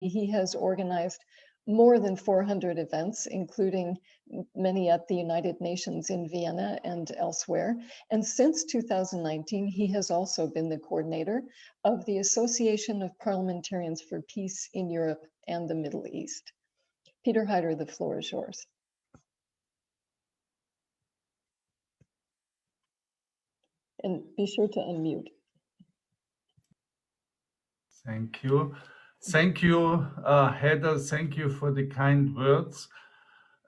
he has organized more than 400 events, including many at the United Nations in Vienna and elsewhere. And since 2019, he has also been the coordinator of the Association of Parliamentarians for Peace in Europe and the Middle East. Peter Heider, the floor is yours. And be sure to unmute. Thank you. Thank you, Heather. Thank you for the kind words.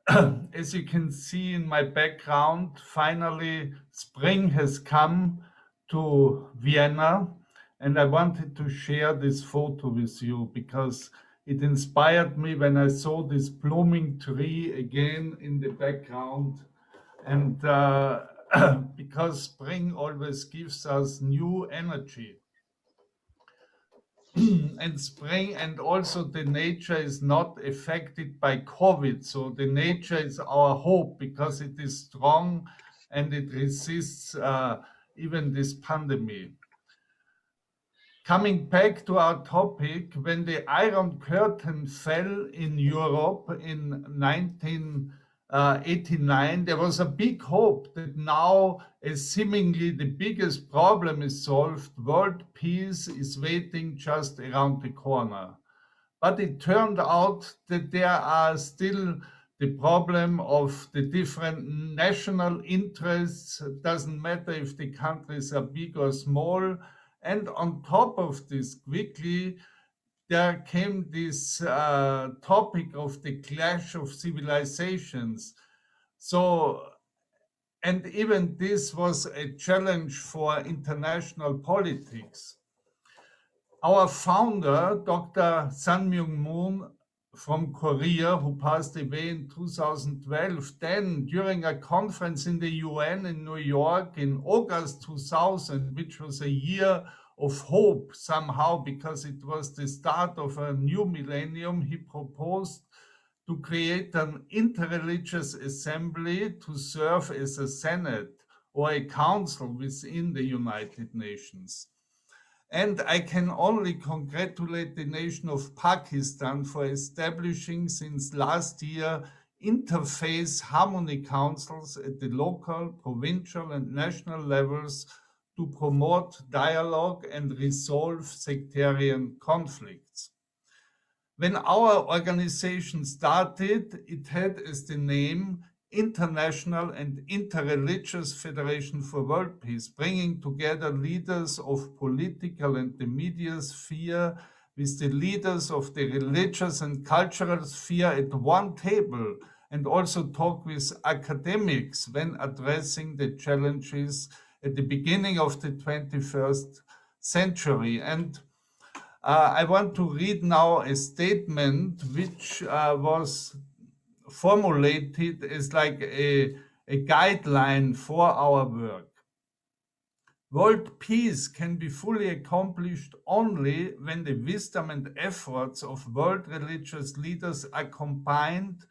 As you can see in my background, finally spring has come to Vienna, and I wanted to share this photo with you because it inspired me when I saw this blooming tree again in the background. And because spring always gives us new energy. And spring, and also the nature is not affected by COVID. So the nature is our hope because it is strong and it resists even this pandemic. Coming back to our topic, when the Iron Curtain fell in Europe in 1989, there was a big hope that now, as seemingly the biggest problem is solved, world peace is waiting just around the corner. But it turned out that there are still the problem of the different national interests. It doesn't matter if the countries are big or small. And on top of this, quickly, there came this topic of the clash of civilizations. So, and even this was a challenge for international politics. Our founder, Dr. Sun Myung Moon from Korea, who passed away in 2012, then during a conference in the UN in New York in August 2000, which was a year of hope somehow because it was the start of a new millennium, he proposed to create an interreligious assembly to serve as a senate or a council within the United Nations. And I can only congratulate the nation of Pakistan for establishing since last year interfaith harmony councils at the local, provincial and national levels to promote dialogue and resolve sectarian conflicts. When our organization started, it had as the name International and Interreligious Federation for World Peace, bringing together leaders of political and the media sphere with the leaders of the religious and cultural sphere at one table, and also talk with academics when addressing the challenges at the beginning of the 21st century. And I want to read now a statement which was formulated as like a guideline for our work. World peace can be fully accomplished only when the wisdom and efforts of world religious leaders are combined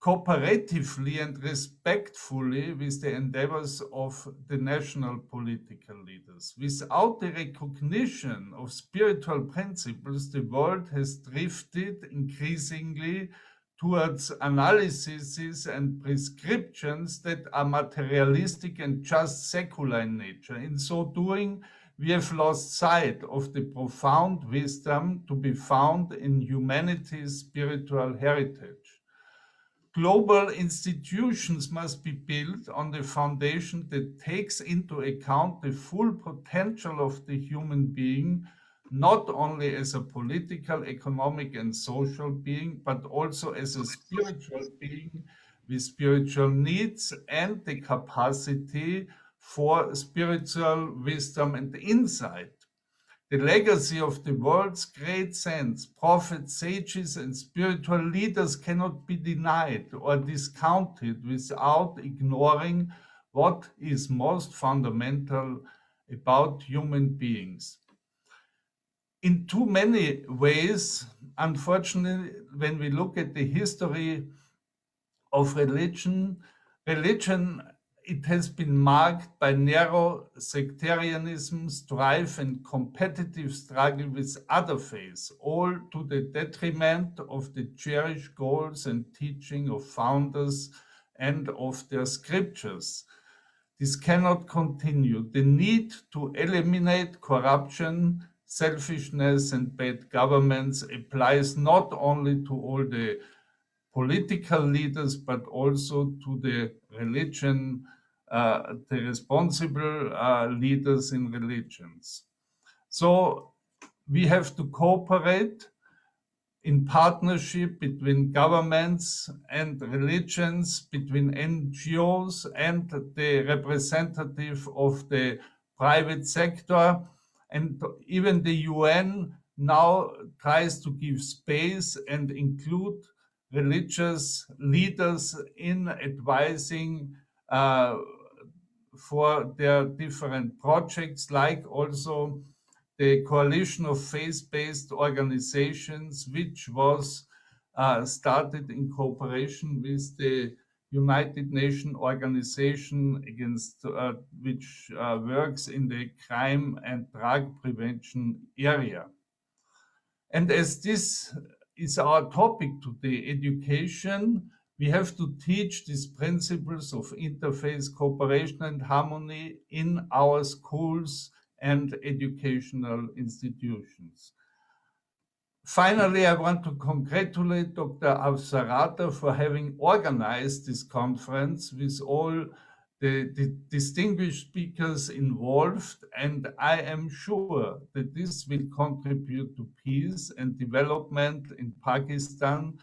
cooperatively and respectfully with the endeavors of the national political leaders. Without the recognition of spiritual principles, the world has drifted increasingly towards analyses and prescriptions that are materialistic and just secular in nature. In so doing, we have lost sight of the profound wisdom to be found in humanity's spiritual heritage. Global institutions must be built on the foundation that takes into account the full potential of the human being, not only as a political, economic, and social being, but also as a spiritual being with spiritual needs and the capacity for spiritual wisdom and insight. The legacy of the world's great saints, prophets, sages, and spiritual leaders cannot be denied or discounted without ignoring what is most fundamental about human beings. In too many ways, unfortunately, when we look at the history of religion, religion it has been marked by narrow sectarianism, strife, and competitive struggle with other faiths, all to the detriment of the cherished goals and teaching of founders and of their scriptures. This cannot continue. The need to eliminate corruption, selfishness, and bad governments applies not only to all the political leaders, but also to the religion, the responsible leaders in religions. So we have to cooperate in partnership between governments and religions, between NGOs and the representative of the private sector. And even the UN now tries to give space and include religious leaders in advising for their different projects, like also the coalition of faith-based organizations, which was started in cooperation with the United Nations organization against which works in the crime and drug prevention area. And as this is our topic today, education, we have to teach these principles of interfaith cooperation and harmony in our schools and educational institutions. Finally, I want to congratulate Dr. Avsarata for having organized this conference with all the distinguished speakers involved, and I am sure that this will contribute to peace and development in Pakistan,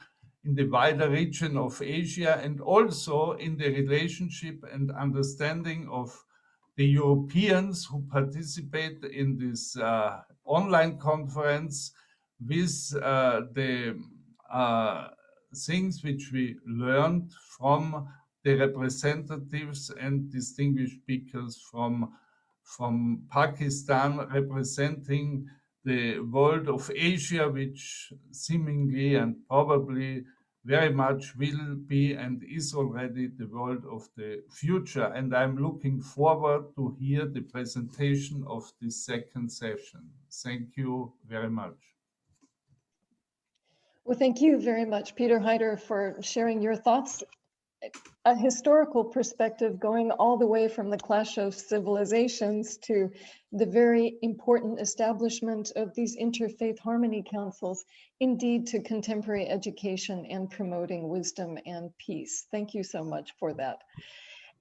in the wider region of Asia, and also in the relationship and understanding of the Europeans who participate in this online conference with the things which we learned from the representatives and distinguished speakers from Pakistan, representing the world of Asia, which seemingly and probably very much will be and is already the world of the future. And I'm looking forward to hear the presentation of this second session. Thank you very much. Well, thank you very much, Peter Heider, for sharing your thoughts. A historical perspective going all the way from the clash of civilizations to the very important establishment of these interfaith harmony councils, indeed to contemporary education and promoting wisdom and peace. Thank you so much for that.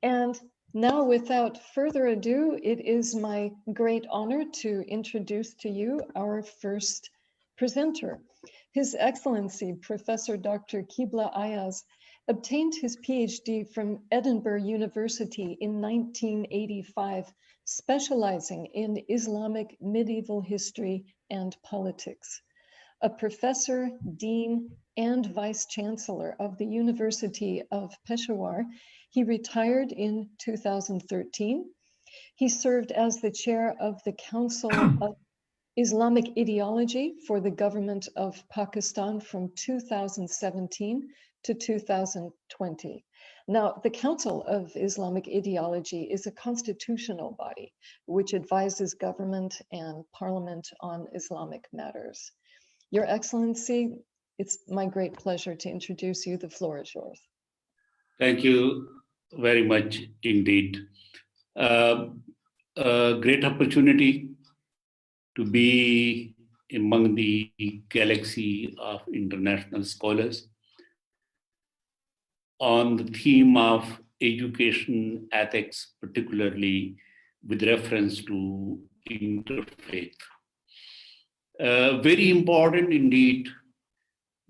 And now, without further ado, it is my great honor to introduce to you our first presenter. His Excellency, Professor Dr. Qibla Ayaz, obtained his PhD from Edinburgh University in 1985, specializing in Islamic medieval history and politics. A professor, dean, and vice chancellor of the University of Peshawar, he retired in 2013. He served as the chair of the Council of Islamic Ideology for the government of Pakistan from 2017 to 2020. Now, the Council of Islamic Ideology is a constitutional body which advises government and parliament on Islamic matters. Your Excellency, it's my great pleasure to introduce you. The floor is yours. Thank you very much indeed. A great opportunity to be among the galaxy of international scholars on the theme of education ethics, particularly with reference to interfaith. Very important indeed,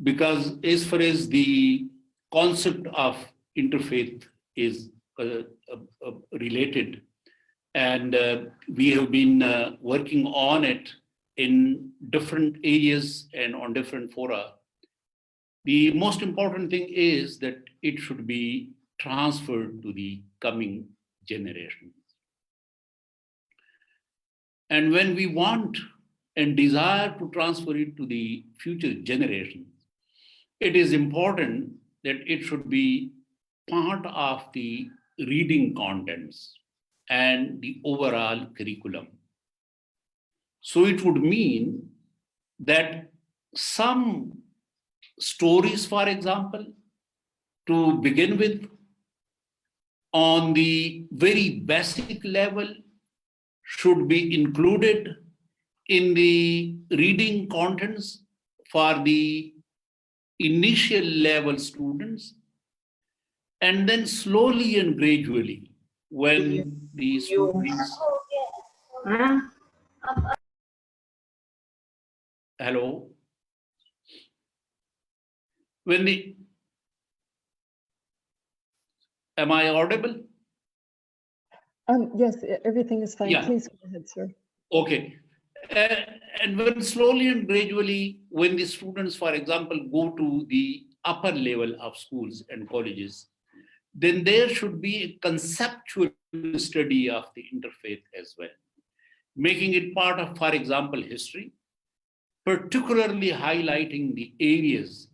because as far as the concept of interfaith is related, and we have been working on it in different areas and on different fora. The most important thing is that it should be transferred to the coming generations. And when we want and desire to transfer it to the future generations, it is important that it should be part of the reading contents and the overall curriculum. So it would mean that some stories, for example, to begin with, on the very basic level, should be included in the reading contents for the initial level students, and then slowly and gradually, when the students... Hello? When the... Am I audible? Yes, everything is fine. Yeah. Please go ahead, sir. Okay. And when slowly and gradually, when the students, for example, go to the upper level of schools and colleges, then there should be a conceptual study of the interfaith as well, making it part of, for example, history, particularly highlighting the areas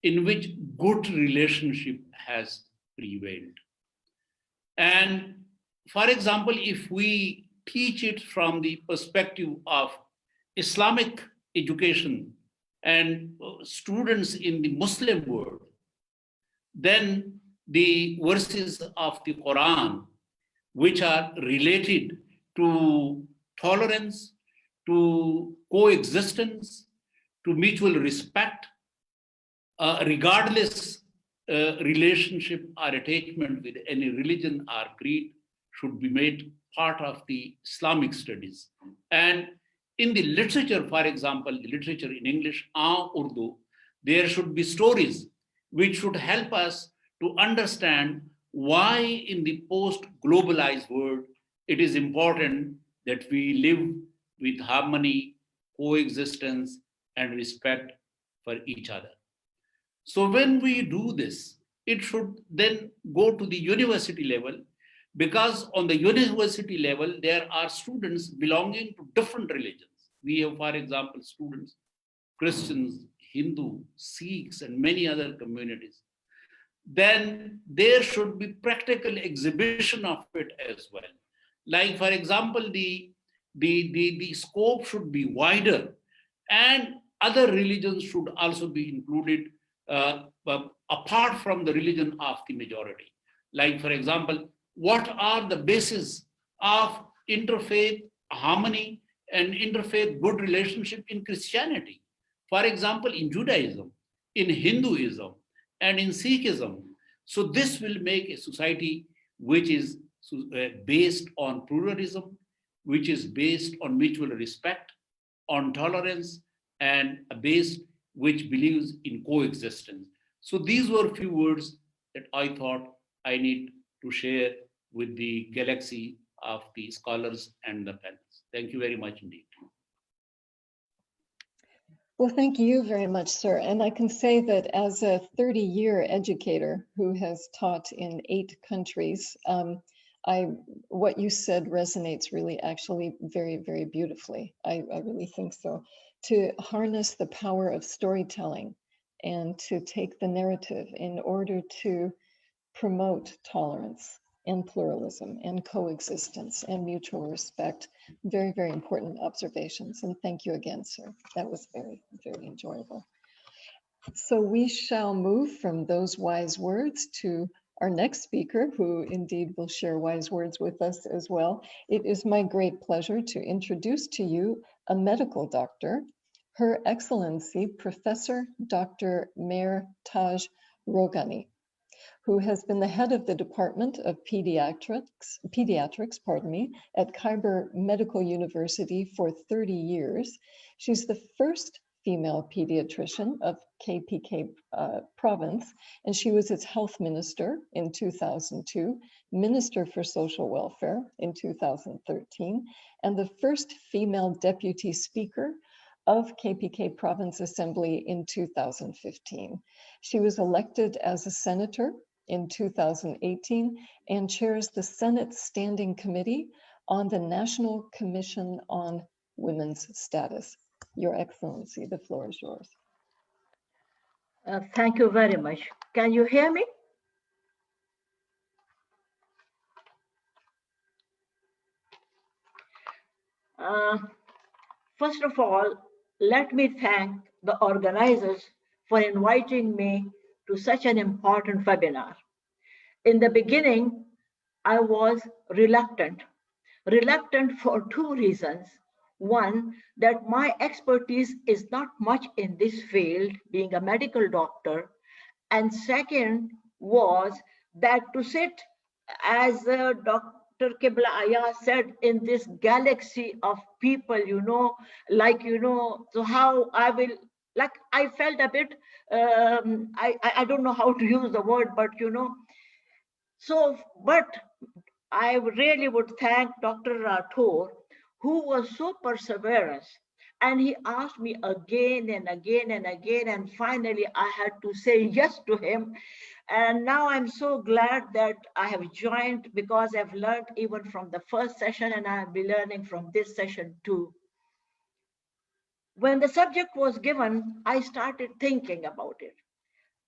in which good relationship has prevailed. And for example, if we teach it from the perspective of Islamic education and students in the Muslim world, then the verses of the Quran, which are related to tolerance, to coexistence, to mutual respect, regardless relationship or attachment with any religion or creed, should be made part of the Islamic studies. And in the literature, for example, the literature in English or Urdu, there should be stories which should help us to understand why in the post-globalized world it is important that we live with harmony, coexistence, and respect for each other. So when we do this, it should then go to the university level, because on the university level, there are students belonging to different religions. We have, for example, students, Christians, Hindu, Sikhs, and many other communities. Then there should be practical exhibition of it as well. Like, for example, the scope should be wider, and other religions should also be included apart from the religion of the majority. Like, for example, what are the bases of interfaith harmony and interfaith good relationship in Christianity? For example, in Judaism, in Hinduism, and in Sikhism. So this will make a society which is based on pluralism, which is based on mutual respect, on tolerance, and a base which believes in coexistence. So these were a few words that I thought I need to share with the galaxy of the scholars and the panels. Thank you very much indeed. Well, thank you very much, sir. And I can say that as a 30-year educator who has taught in 8 countries, what you said resonates really actually very, very beautifully. I really think so. To harness the power of storytelling and to take the narrative in order to promote tolerance and pluralism and coexistence and mutual respect. Very, very important observations. And thank you again, sir. That was very, very enjoyable. So we shall move from those wise words to our next speaker, who indeed will share wise words with us as well. It is my great pleasure to introduce to you a medical doctor, Her Excellency Professor Dr. Meher Taj Roghani, who has been the head of the Department of Pediatrics, at Khyber Medical University for 30 years. She's the first female pediatrician of KPK province, and she was its health minister in 2002, minister for social welfare in 2013, and the first female deputy speaker of KPK Province Assembly in 2015. She was elected as a senator in 2018 and chairs the Senate Standing Committee on the National Commission on Women's Status. Your Excellency, the floor is yours. Thank you very much. Can you hear me? Uh, First of all, let me thank the organizers for inviting me to such an important webinar. In the beginning, I was reluctant. Reluctant for two reasons. One, that my expertise is not much in this field, being a medical doctor. And second was that to sit, as Dr. Kibla Aya said, in this galaxy of people, so how I will, like I felt a bit, I don't know how to use the word, but but I really would thank Dr. Rathore, who was so perseverance. And he asked me again and again and again. And finally, I had to say yes to him. And now I'm so glad that I have joined, because I've learned even from the first session, and I'll be learning from this session too. When the subject was given, I started thinking about it.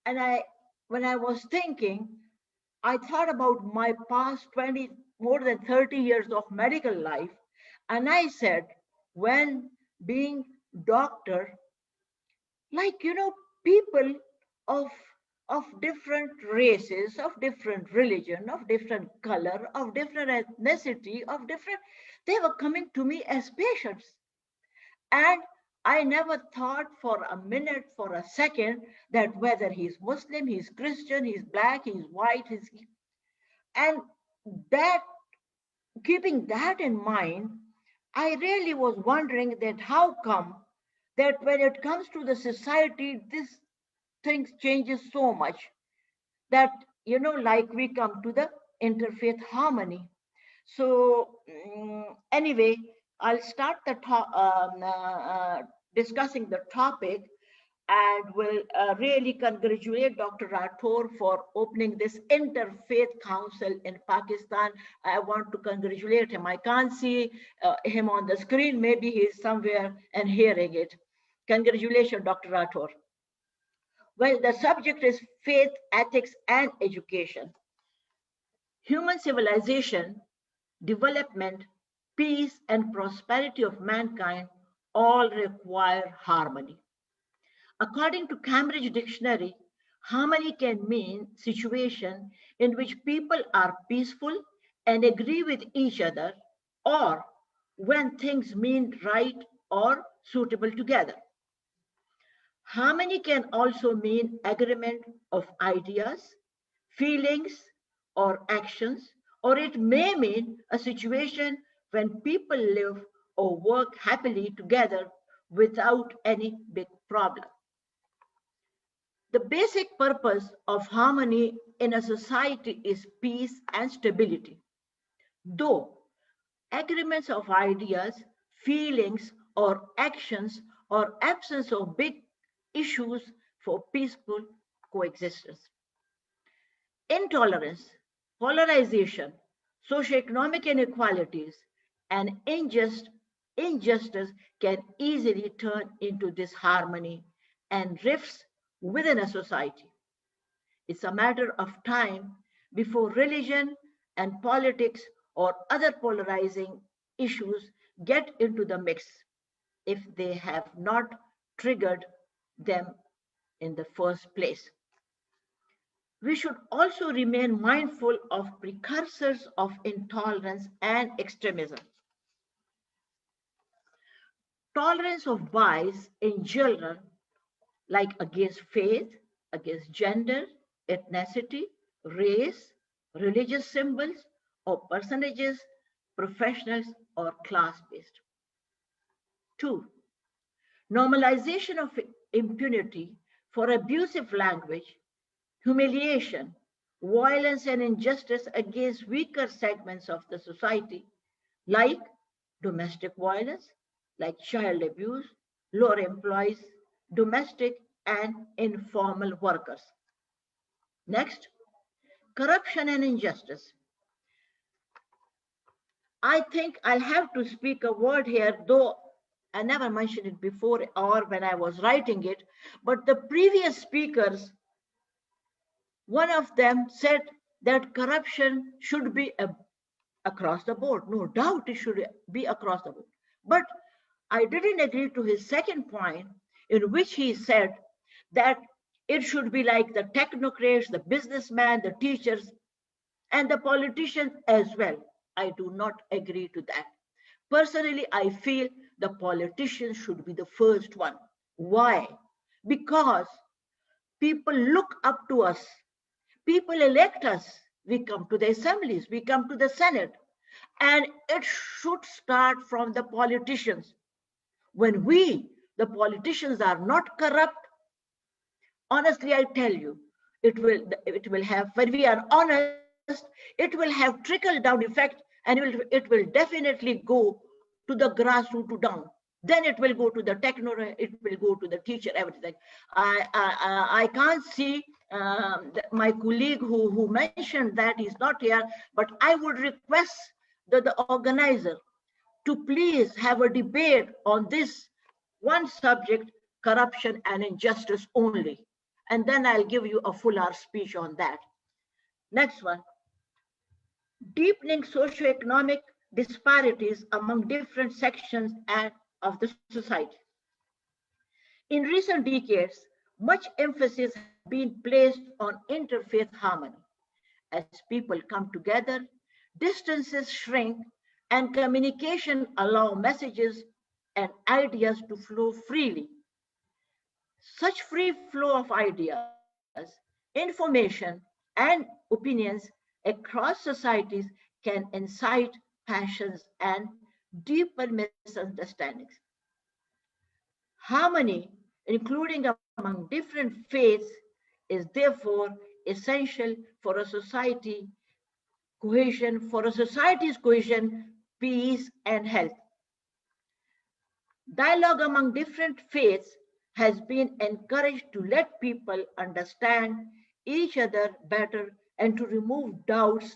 And when I was thinking, I thought about my past 20, more than 30 years of medical life. And I said, when being doctor, like, people of, of different races, of different religion, of different color, of different ethnicity, they were coming to me as patients. And I never thought for a minute, for a second, that whether he's Muslim, he's Christian, he's black, he's white, and that, keeping that in mind, I really was wondering that how come that when it comes to the society, this things changes so much that, like we come to the interfaith harmony. So anyway, I'll start the discussing the topic, and will really congratulate Dr. Rathore for opening this Interfaith Council in Pakistan. I want to congratulate him. I can't see him on the screen. Maybe he's somewhere and hearing it. Congratulations, Dr. Rathore. Well, the subject is faith, ethics, and education. Human civilization, development, peace, and prosperity of mankind all require harmony. According to Cambridge Dictionary, harmony can mean situation in which people are peaceful and agree with each other, or when things mean right or suitable together. Harmony can also mean agreement of ideas, feelings, or actions, or it may mean a situation when people live or work happily together without any big problem. The basic purpose of harmony in a society is peace and stability. Though agreements of ideas, feelings, or actions, or absence of big issues for peaceful coexistence. Intolerance, polarization, socioeconomic inequalities, and injustice can easily turn into disharmony and rifts within a society. It's a matter of time before religion and politics or other polarizing issues get into the mix, if they have not triggered them in the first place. We should also remain mindful of precursors of intolerance and extremism. Tolerance of bias in children, like against faith, against gender, ethnicity, race, religious symbols, or personages, professionals, or class-based. 2. Normalization of impunity for abusive language, humiliation, violence, and injustice against weaker segments of the society, like domestic violence, like child abuse, lower employees, domestic and informal workers. Next, corruption and injustice. I think I'll have to speak a word here, though I never mentioned it before or when I was writing it, but the previous speakers, one of them said that corruption should be across the board. No doubt it should be across the board. But I didn't agree to his second point, in which he said that it should be like the technocrats, the businessmen, the teachers, and the politicians as well. I do not agree to that. Personally, I feel the politicians should be the first one. Why? Because people look up to us. People elect us. We come to the assemblies, we come to the Senate, and it should start from the politicians. When we, the politicians, are not corrupt, honestly, I tell you, it will have, when we are honest, it will have trickle down effect, and it will definitely go to the grassroots to down. Then it will go to the techno, it will go to the teacher, everything. I can't see my colleague who mentioned that is not here, but I would request the organizer to please have a debate on this one subject, corruption and injustice only. And then I'll give you a full hour speech on that. Next one. Deepening socioeconomic disparities among different sections of the society. In recent decades, much emphasis has been placed on interfaith harmony. As people come together, distances shrink, and communication allow messages and ideas to flow freely. Such free flow of ideas, information, and opinions across societies can incite passions and deepen misunderstandings. Harmony, including among different faiths, is therefore essential for a society's cohesion, peace, and health. Dialogue among different faiths has been encouraged to let people understand each other better and to remove doubts,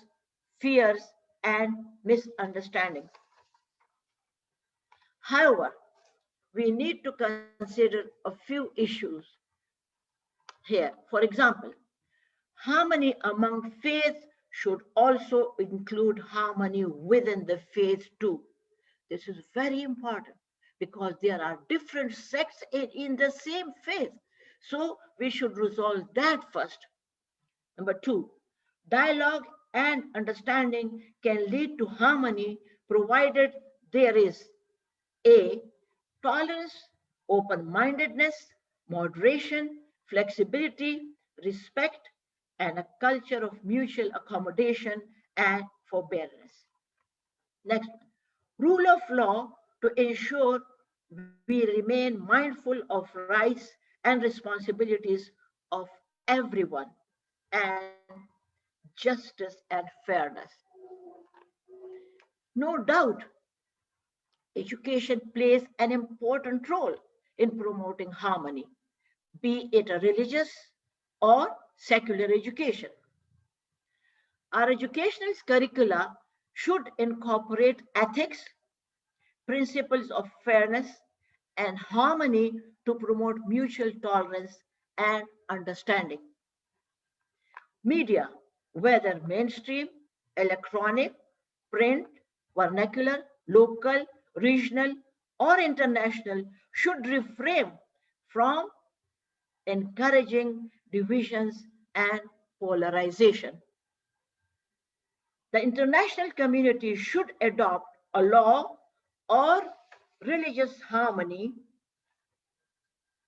fears, and misunderstandings. However, we need to consider a few issues here. For example, harmony among faiths should also include harmony within the faith too. This is very important because there are different sects in the same faith. So we should resolve that first. Number two, dialogue and understanding can lead to harmony provided there is A, tolerance, open-mindedness, moderation, flexibility, respect, and a culture of mutual accommodation and forbearance. Next, rule of law to ensure we remain mindful of rights and responsibilities of everyone, and justice and fairness. No doubt, education plays an important role in promoting harmony, be it a religious or secular education. Our educational curricula should incorporate ethics, principles of fairness, and harmony to promote mutual tolerance and understanding. Media, whether mainstream, electronic, print, vernacular, local, regional, or international, should refrain from encouraging divisions and polarization. The international community should adopt a law or religious harmony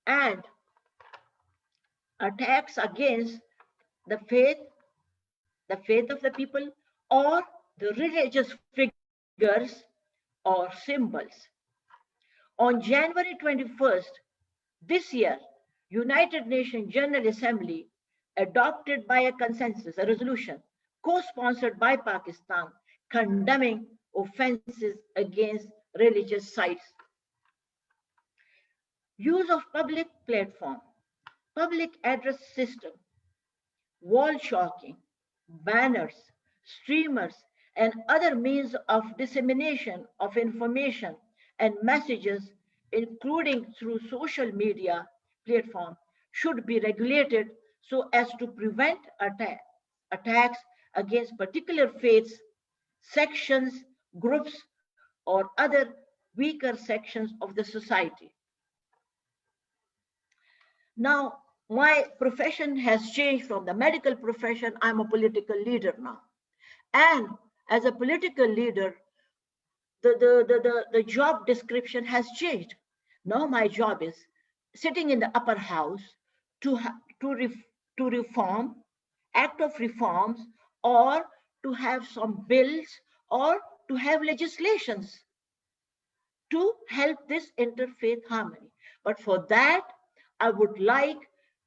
and attacks against the faith of the people or the religious figures or symbols. On January 21st, this year, United Nations General Assembly adopted by a consensus a resolution co-sponsored by Pakistan condemning offenses against religious sites. Use of public platform, public address system, wall chalking, banners, streamers, and other means of dissemination of information and messages, including through social media platform, should be regulated so as to prevent attacks against particular faiths, sections, groups, or other weaker sections of the society. Now, my profession has changed from the medical profession. I'm a political leader now. And as a political leader, the job description has changed. Now my job is sitting in the upper house to, to reform, act of reforms, or to have some bills, or to have legislations to help this interfaith harmony. But for that, I would like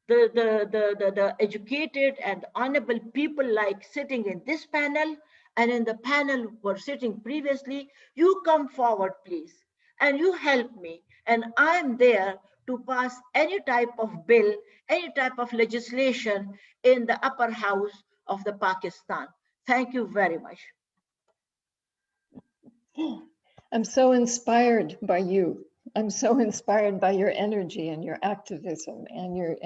the educated and honorable people like sitting in this panel and in the panel who were sitting previously, you come forward, please, and you help me. And I'm there to pass any type of bill, any type of legislation in the upper house of the Pakistan. Thank you very much. I'm so inspired by you. I'm so inspired by your energy and your activism and your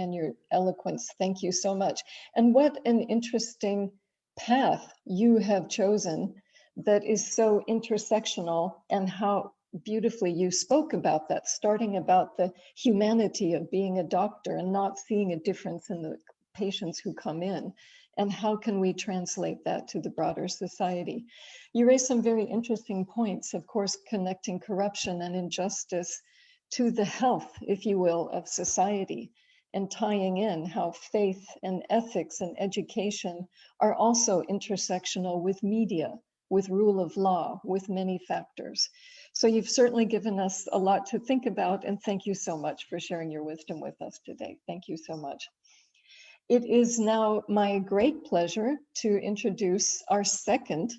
eloquence. Thank you so much. And what an interesting path you have chosen that is so intersectional, and how beautifully you spoke about that, starting about the humanity of being a doctor and not seeing a difference in the patients who come in. And how can we translate that to the broader society? You raised some very interesting points, of course, connecting corruption and injustice to the health, if you will, of society, and tying in how faith and ethics and education are also intersectional with media, with rule of law, with many factors. So you've certainly given us a lot to think about, and thank you so much for sharing your wisdom with us today. Thank you so much. It is now my great pleasure to introduce our second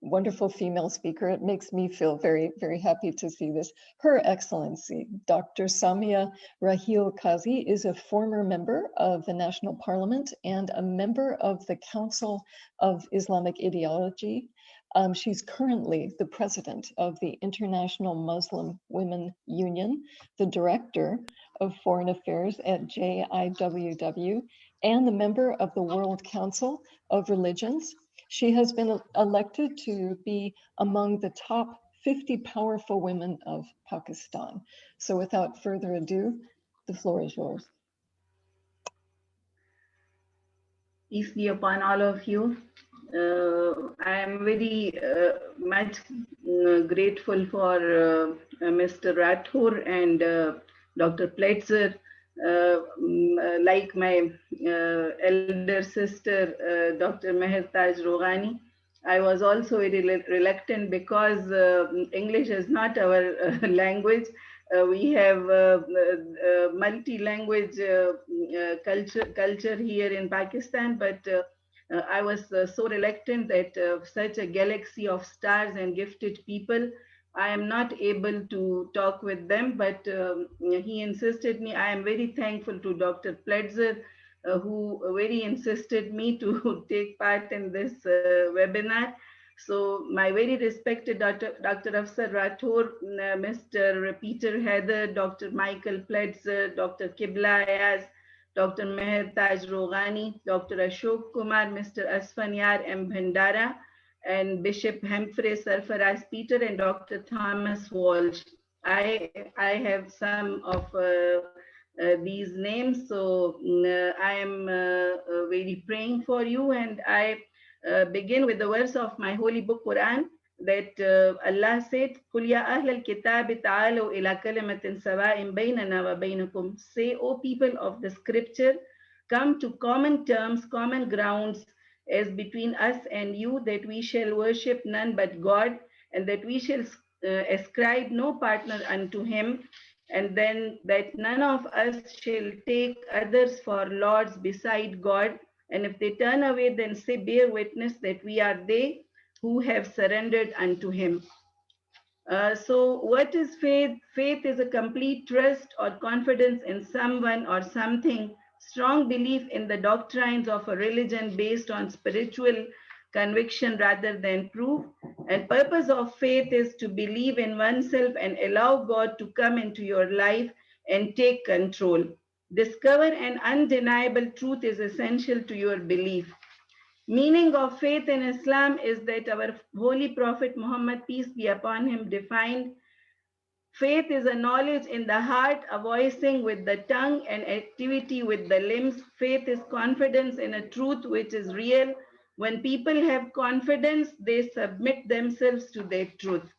wonderful female speaker. It makes me feel very, very happy to see this. Her Excellency, Dr. Samia Rahil Kazi, is a former member of the National Parliament and a member of the Council of Islamic Ideology. She's currently the president of the International Muslim Women Union, the director of Foreign Affairs at JIWW, and the member of the World Council of Religions. She has been elected to be among the top 50 powerful women of Pakistan. So without further ado, the floor is yours. Peace be upon all of you. I am very much grateful for Mr. Rathore and Dr. Pletzer. Like my elder sister, Dr. Mehertaj Roghani, I was also very reluctant because English is not our language. We have multi-language culture here in Pakistan, but I was so reluctant that such a galaxy of stars and gifted people, I am not able to talk with them, but he insisted me. I am very thankful to Dr. Pletzer, who very insisted me to take part in this webinar. So my very respected Dr. Afsar Rathore, Mr. Peter Heather, Dr. Michael Pletzer, Dr. Kibla Ayaz, Dr. Mehertaj Roghani, Dr. Ashok Kumar, Mr. Asfanyar M. Bhandara, and Bishop Humphrey Sarfaraz Peter, and Dr. Thomas Walsh. I have some of these names, so I am very praying for you, and I begin with the verse of my holy book Quran that Allah said, "Qul ya ahlal kitab ta'alu ila kalimatin sawa'in baynana wa baynakum." Say, O people of the scripture, come to common terms, common grounds as between us and you, that we shall worship none but God, and that we shall ascribe no partner unto him, and then that none of us shall take others for lords beside God. And if they turn away, then say, bear witness that we are they who have surrendered unto him. So what is faith? Faith is a complete trust or confidence in someone or something, strong belief in the doctrines of a religion based on spiritual conviction rather than proof. And purpose of faith is to believe in oneself and allow God to come into your life and take control. Discover an undeniable truth is essential to your belief. Meaning of faith in Islam is that our Holy Prophet Muhammad, peace be upon him, defined faith is a knowledge in the heart, a voicing with the tongue, and activity with the limbs. Faith is confidence in a truth which is real. When people have confidence, they submit themselves to their truth.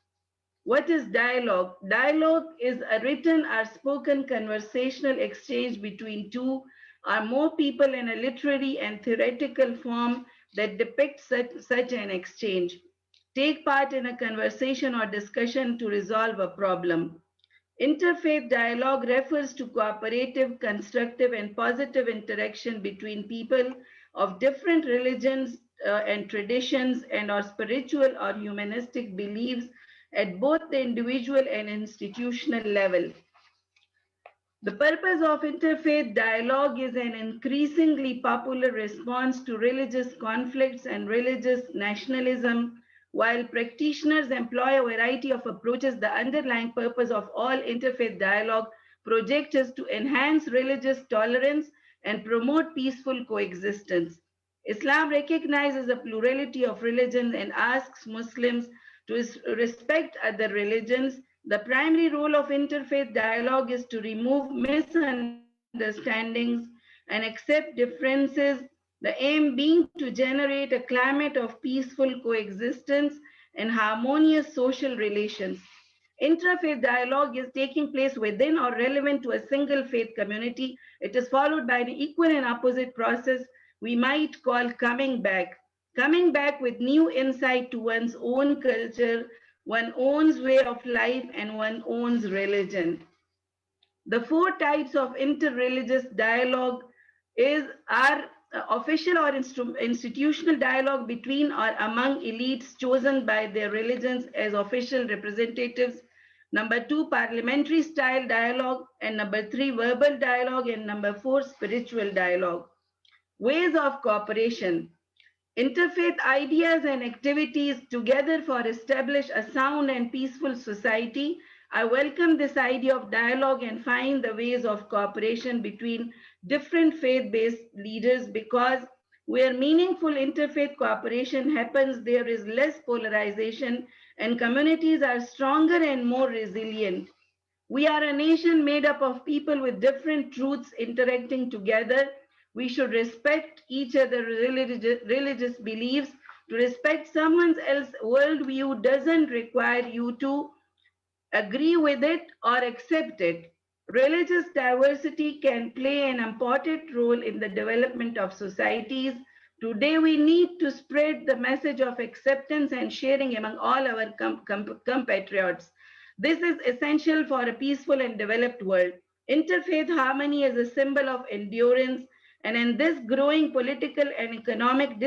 What is dialogue? Dialogue is a written or spoken conversational exchange between two or more people in a literary and theoretical form that depicts such an exchange. Take part in a conversation or discussion to resolve a problem. Interfaith dialogue refers to cooperative, constructive, and positive interaction between people of different religions and traditions and or spiritual or humanistic beliefs at both the individual and institutional level. The purpose of interfaith dialogue is an increasingly popular response to religious conflicts and religious nationalism. While practitioners employ a variety of approaches, the underlying purpose of all interfaith dialogue projects is to enhance religious tolerance and promote peaceful coexistence. Islam recognizes a plurality of religions and asks Muslims to respect other religions. The primary role of interfaith dialogue is to remove misunderstandings and accept differences, the aim being to generate a climate of peaceful coexistence and harmonious social relations. Interfaith dialogue is taking place within or relevant to a single faith community. It is followed by an equal and opposite process we might call coming back. Coming back with new insight to one's own culture, one's own way of life, and one's own religion. The four types of interreligious dialogue are official or institutional dialogue between or among elites chosen by their religions as official representatives. Number 2, parliamentary style dialogue. And number 3, verbal dialogue. And number 4, spiritual dialogue. Ways of cooperation. Interfaith ideas and activities together for establish a sound and peaceful society. I welcome this idea of dialogue and find the ways of cooperation between different faith-based leaders, because where meaningful interfaith cooperation happens, there is less polarization and communities are stronger and more resilient. We are a nation made up of people with different truths interacting together. We should respect each other's religious beliefs. To respect someone else's worldview doesn't require you to agree with it or accept it. Religious diversity can play an important role in the development of societies. Today, we need to spread the message of acceptance and sharing among all our compatriots. This is essential for a peaceful and developed world. Interfaith harmony is a symbol of endurance, and in this growing political and economic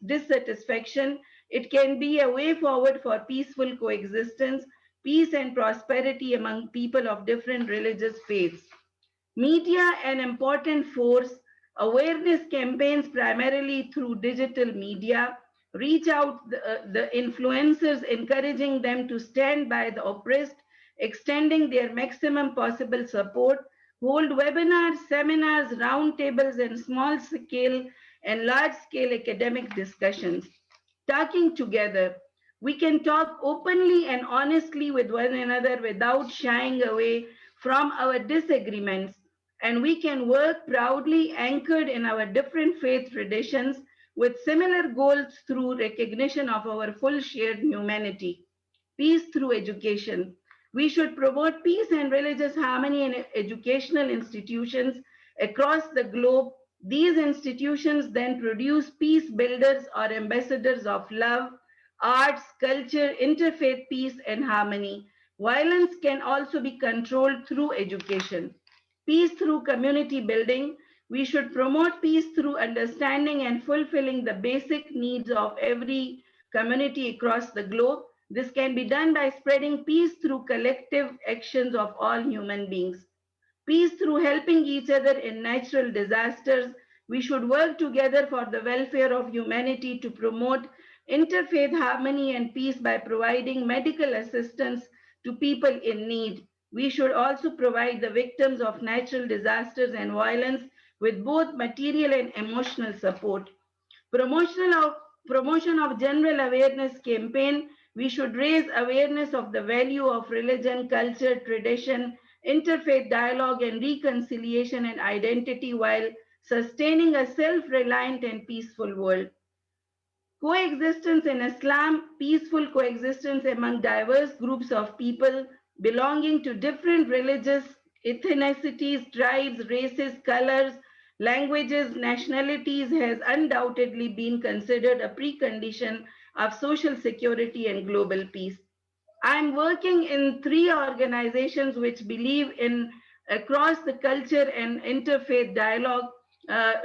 dissatisfaction, it can be a way forward for peaceful coexistence, peace and prosperity among people of different religious faiths. Media, an important force. Awareness campaigns primarily through digital media reach out the influencers, encouraging them to stand by the oppressed, extending their maximum possible support, hold webinars, seminars, roundtables, and small scale and large scale academic discussions. Talking together, we can talk openly and honestly with one another without shying away from our disagreements, and we can work proudly anchored in our different faith traditions with similar goals through recognition of our full shared humanity. Peace through education. We should promote peace and religious harmony in educational institutions across the globe. These institutions then produce peace builders or ambassadors of love, arts, culture, interfaith peace, and harmony. Violence can also be controlled through education. Peace through community building. We should promote peace through understanding and fulfilling the basic needs of every community across the globe. This can be done by spreading peace through collective actions of all human beings. Peace through helping each other in natural disasters. We should work together for the welfare of humanity to promote interfaith harmony and peace by providing medical assistance to people in need. We should also provide the victims of natural disasters and violence with both material and emotional support. Promotion of general awareness campaign. We should raise awareness of the value of religion, culture, tradition, interfaith dialogue and reconciliation and identity while sustaining a self-reliant and peaceful world. Coexistence in Islam, peaceful coexistence among diverse groups of people belonging to different religious ethnicities, tribes, races, colors, languages, nationalities has undoubtedly been considered a precondition of social security and global peace. I'm working in 3 organizations which believe in across the culture and interfaith dialogue.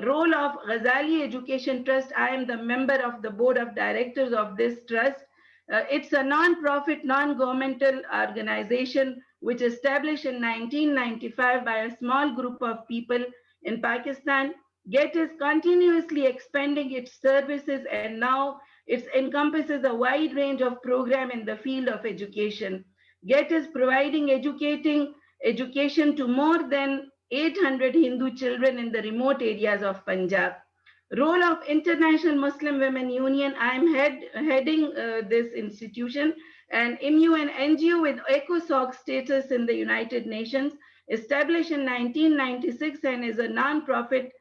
Role of Ghazali Education Trust. I am the member of the board of directors of this trust. It's a non-profit, non-governmental organization which established in 1995 by a small group of people in Pakistan. Yet is continuously expanding its services and now it encompasses a wide range of programs in the field of education. Get is providing education to more than 800 Hindu children in the remote areas of Punjab. Role of International Muslim Women Union. I am heading this institution, and MU an NGO with ECOSOC status in the United Nations, established in 1996 and is a non-profit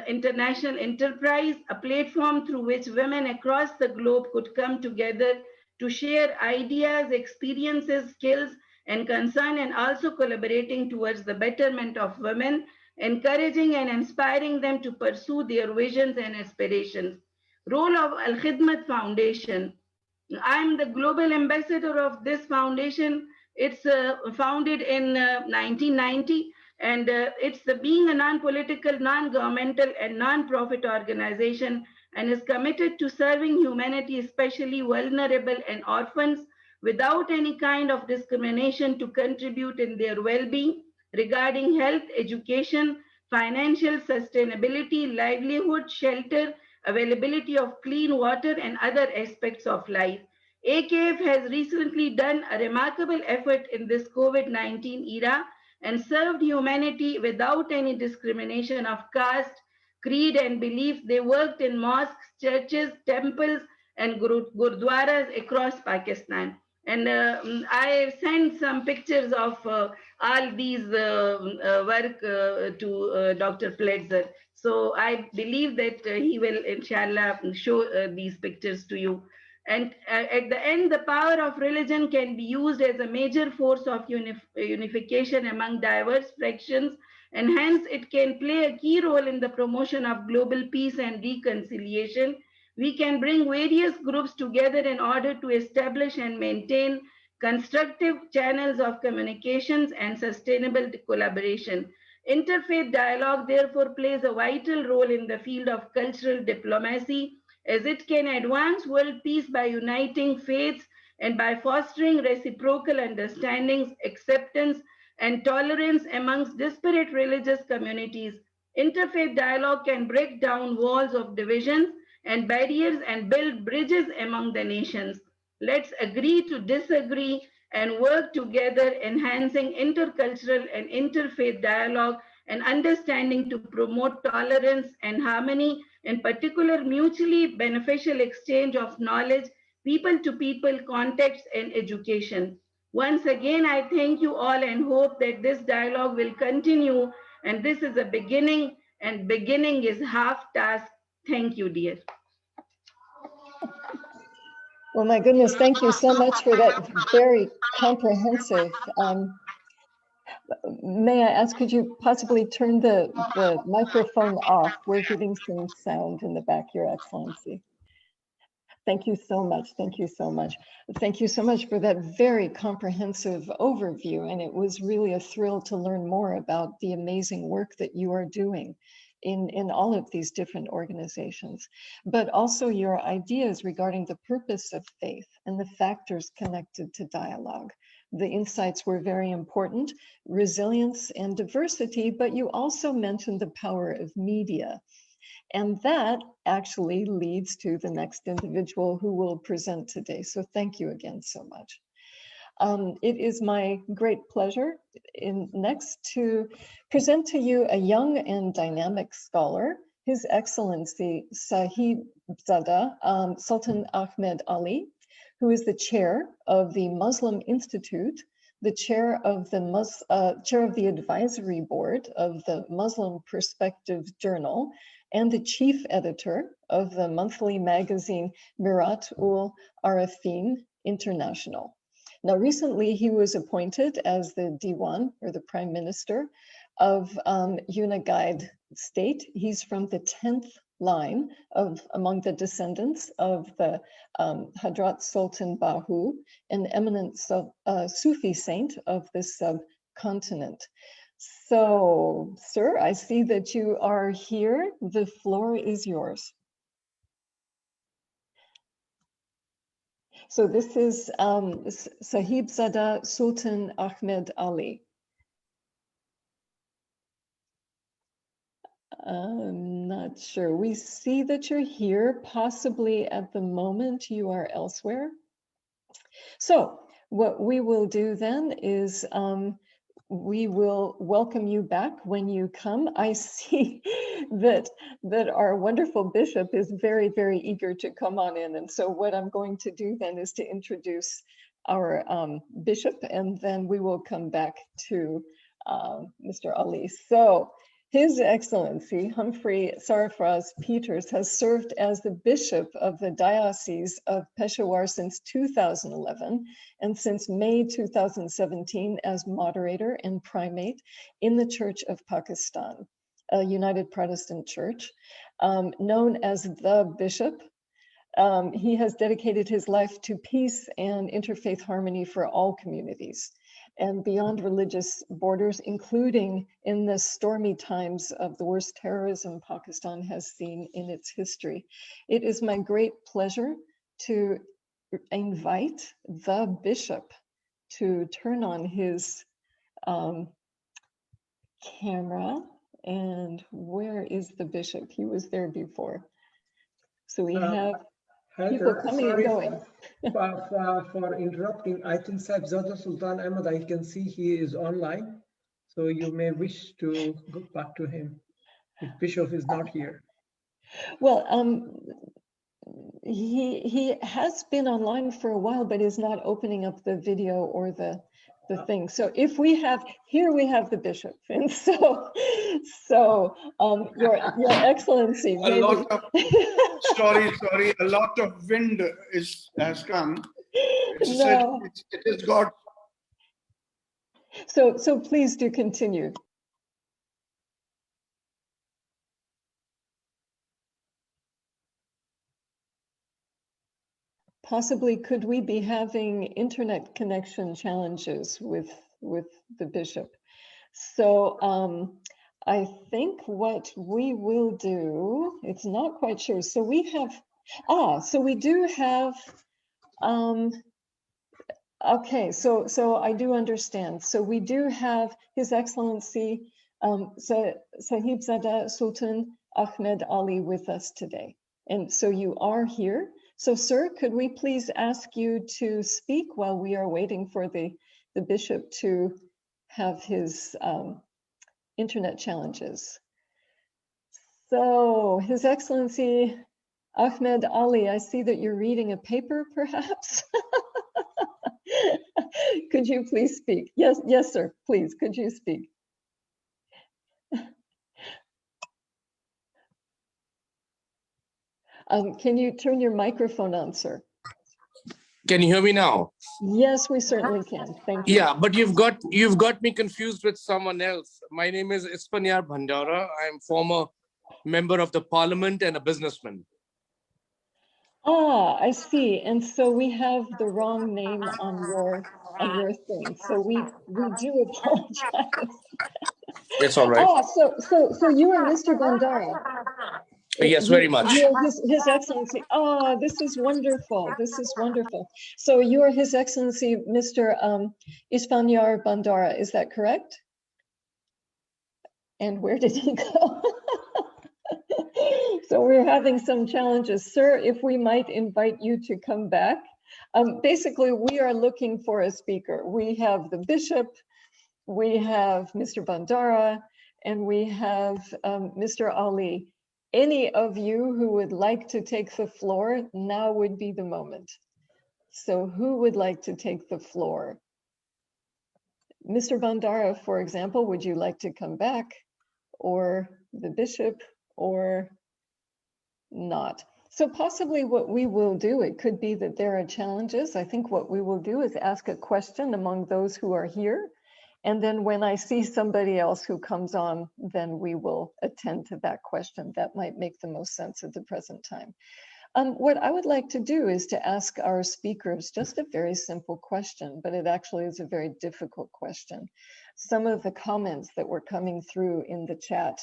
international enterprise, a platform through which women across the globe could come together to share ideas, experiences, skills, and concern, and also collaborating towards the betterment of women, encouraging and inspiring them to pursue their visions and aspirations. Role of Al Khidmat Foundation. I'm the global ambassador of this foundation. It's founded in 1990. And it's being a non-political, non-governmental, and non-profit organization and is committed to serving humanity, especially vulnerable and orphans, without any kind of discrimination to contribute in their well-being regarding health, education, financial sustainability, livelihood, shelter, availability of clean water, and other aspects of life. AKF has recently done a remarkable effort in this COVID-19 era and served humanity without any discrimination of caste, creed, and belief. They worked in mosques, churches, temples, and gurdwaras across Pakistan. And I sent some pictures of all these work to Dr. Pletzer. So I believe that he will, inshallah, show these pictures to you. And at the end, the power of religion can be used as a major force of unification among diverse fractions, and hence it can play a key role in the promotion of global peace and reconciliation. We can bring various groups together in order to establish and maintain constructive channels of communications and sustainable collaboration. Interfaith dialogue, therefore, plays a vital role in the field of cultural diplomacy, as it can advance world peace by uniting faiths and by fostering reciprocal understandings, acceptance, and tolerance amongst disparate religious communities. Interfaith dialogue can break down walls of divisions and barriers and build bridges among the nations. Let's agree to disagree and work together, enhancing intercultural and interfaith dialogue and understanding to promote tolerance and harmony, in particular mutually beneficial exchange of knowledge, people-to-people contacts, and education. Once again, I thank you all and hope that this dialogue will continue, and this is a beginning, and beginning is half task. Thank you, dear. Well, my goodness, thank you so much for that very comprehensive. May I ask, could you possibly turn the microphone off? We're getting some sound in the back, Your Excellency. Thank you so much. Thank you so much. Thank you so much for that very comprehensive overview. And it was really a thrill to learn more about the amazing work that you are doing in all of these different organizations, but also your ideas regarding the purpose of faith and the factors connected to dialogue. The insights were very important, resilience and diversity, but you also mentioned the power of media. And that actually leads to the next individual who will present today. So thank you again so much. It is my great pleasure next to present to you a young and dynamic scholar His Excellency Sahibzada Sultan Ahmed Ali, who is the chair of the Muslim Institute, the chair of the advisory board of the Muslim Perspective Journal, and the chief editor of the monthly magazine Mirat ul Arifin International. Now, recently he was appointed as the Diwan, or the Prime Minister of Uniguide State. He's from the 10th line among the descendants of the Hadrat Sultan Bahu, an eminent Sufi saint of this subcontinent. So, sir, I see that you are here. The floor is yours. So this is Sahibzada Sultan Ahmed Ali. I'm not sure. We see that you're here. Possibly at the moment you are elsewhere. So what we will do then is we will welcome you back when you come. I see that our wonderful bishop is very, very eager to come on in. And so what I'm going to do then is to introduce our bishop, and then we will come back to Mr. Ali. So His Excellency Humphrey Sarfraz Peters has served as the Bishop of the Diocese of Peshawar since 2011, and since May 2017 as moderator and primate in the Church of Pakistan, a United Protestant Church, known as the Bishop. He has dedicated his life to peace and interfaith harmony for all communities and beyond religious borders, including in the stormy times of the worst terrorism Pakistan has seen in its history. It is my great pleasure to invite the bishop to turn on his camera. And where is the bishop? He was there before. So we have people coming and going. For interrupting, I think Sahibzada Sultan Ahmed, I can see he is online. So you may wish to go back to him if Bishop is not here. Well, he has been online for a while, but is not opening up the video or the thing. So if we have, here we have the bishop. And so your Excellency, a lot of, sorry, a lot of wind has come. No. It is God. So please do continue. Possibly, could we be having internet connection challenges with the bishop? So I think what we will do, it's not quite sure. So we have, so we do have, okay, so I do understand. So we do have His Excellency Sahibzada Sultan Ahmed Ali with us today. And so you are here. So sir, could we please ask you to speak while we are waiting for the bishop to have his internet challenges. So His Excellency Ahmed Ali, I see that you're reading a paper perhaps. Could you please speak? Yes, sir, please, could you speak? Can you turn your microphone on, sir? Can you hear me now? Yes, we certainly can. Thank you. Yeah, but you've got me confused with someone else. My name is Ispanyar Bhandara. I'm former member of the parliament and a businessman. I see. And so we have the wrong name on your thing. So we do apologize. It's all right. So you are Mr. Bhandara. Yes, very much. His Excellency. This is wonderful. This is wonderful. So you are His Excellency, Mr. Ispanyar Bhandara. Is that correct? And where did he go? So we're having some challenges. Sir, if we might invite you to come back. Basically, we are looking for a speaker. We have the bishop, we have Mr. Bhandara, and we have Mr. Ali. any of you who would like to take the floor, now would be the moment. So who would like to take the floor? Mr. Bandara, for example, would you like to come back, or the bishop, or not? So possibly what we will do, it could be that there are challenges. I think what we will do is ask a question among those who are here. And then when I see somebody else who comes on, then we will attend to that question. That might make the most sense at the present time. What I would like to do is to ask our speakers just a very simple question, but it actually is a very difficult question. Some of the comments that were coming through in the chat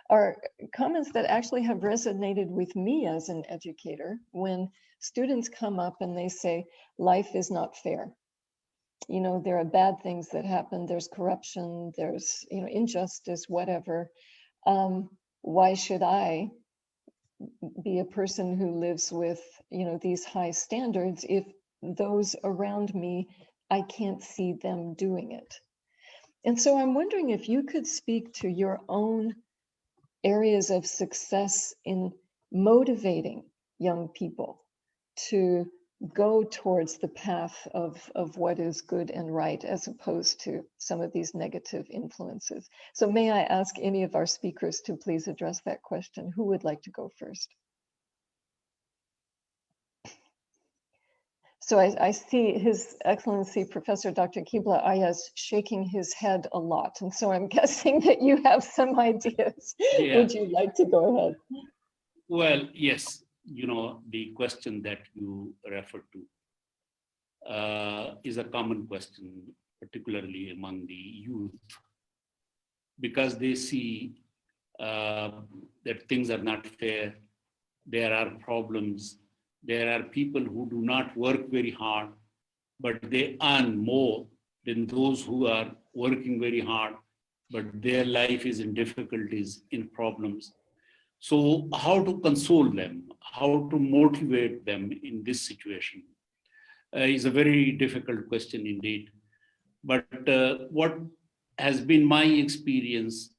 are comments that actually have resonated with me as an educator when students come up and they say, life is not fair. You know, there are bad things that happen, there's corruption, there's, you know, injustice, whatever. Why should I be a person who lives with, you know, these high standards if those around me, I can't see them doing it? And so I'm wondering if you could speak to your own areas of success in motivating young people to go towards the path of what is good and right, as opposed to some of these negative influences. So may I ask any of our speakers to please address that question? Who would like to go first? So I see His Excellency Professor Dr. Kibla Ayaz shaking his head a lot. And so I'm guessing that you have some ideas. Yeah. Would you like to go ahead? Well, yes, you know, the question that you referred to is a common question, particularly among the youth, because they see that things are not fair, there are problems, there are people who do not work very hard, but they earn more than those who are working very hard, but their life is in difficulties, in problems. So how to console them, how to motivate them in this situation is a very difficult question indeed. But what has been my experience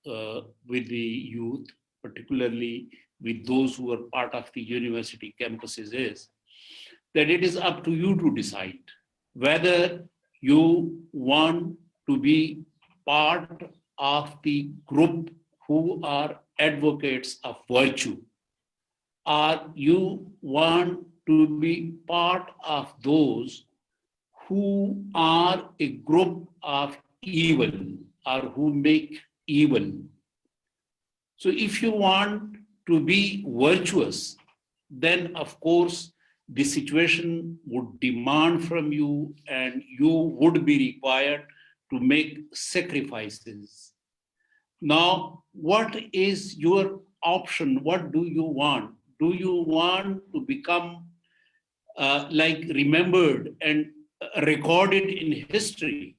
with the youth, particularly with those who are part of the university campuses, is that it is up to you to decide whether you want to be part of the group who are advocates of virtue, or you want to be part of those who are a group of evil or who make evil. So if you want to be virtuous, then of course the situation would demand from you and you would be required to make sacrifices. Now, what is your option? What do you want? Do you want to become like remembered and recorded in history?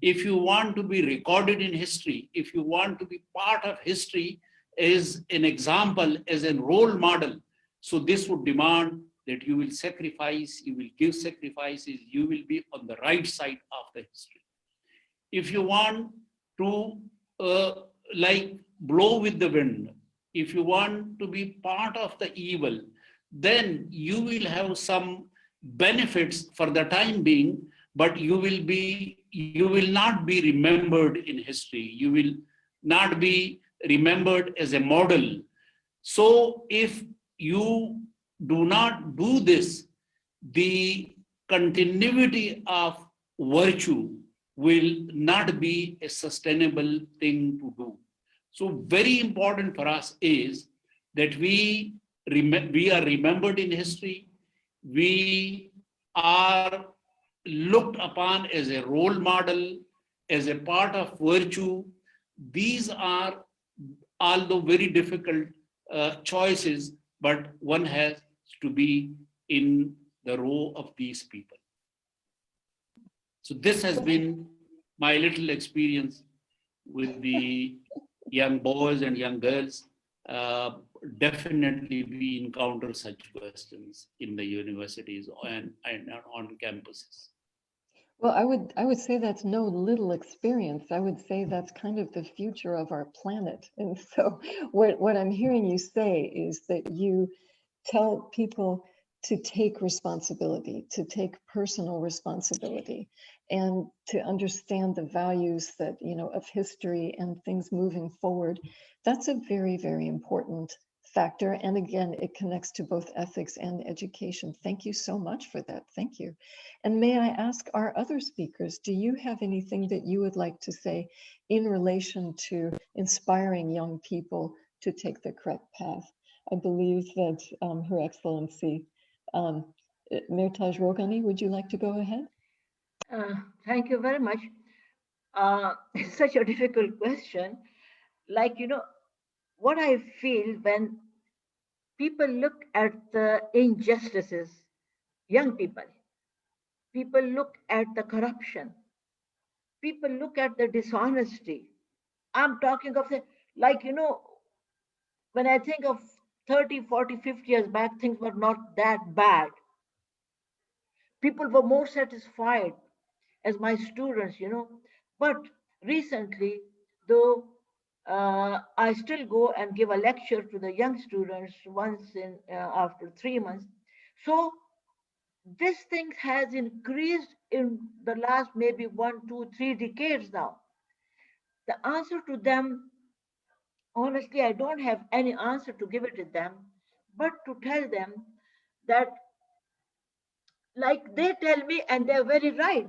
If you want to be recorded in history, if you want to be part of history as an example, as a role model, so this would demand that you will sacrifice, you will give sacrifices, you will be on the right side of the history. If you want to like blow with the wind, if you want to be part of the evil, then you will have some benefits for the time being, but you will not be remembered in history. You will not be remembered as a model. So if you do not do this, the continuity of virtue will not be a sustainable thing to do. So very important for us is that we are remembered in history, we are looked upon as a role model, as a part of virtue. These are, although very difficult choices, but one has to be in the row of these people. So this has been my little experience with the young boys and young girls. Definitely we encounter such questions in the universities and on campuses. Well, I would say that's no little experience. I would say that's kind of the future of our planet. And so what I'm hearing you say is that you tell people to take responsibility, to take personal responsibility, and to understand the values that, you know, of history and things moving forward. That's a very, very important factor. And again, it connects to both ethics and education. Thank you so much for that. Thank you. And may I ask our other speakers, do you have anything that you would like to say in relation to inspiring young people to take the correct path? I believe that Her Excellency Mirtaj Rogani, would you like to go ahead? Thank you very much. It's such a difficult question. Like, you know, what I feel when people look at the injustices, young people look at the corruption, people look at the dishonesty. I'm talking of the, like, you know, when I think of 30, 40, 50 years back, things were not that bad. People were more satisfied as my students, you know. But recently, though, I still go and give a lecture to the young students once in after 3 months. So this thing has increased in the last maybe 1, 2, 3 decades now. The answer to them, honestly, I don't have any answer to give it to them, but to tell them that, like they tell me, and they're very right,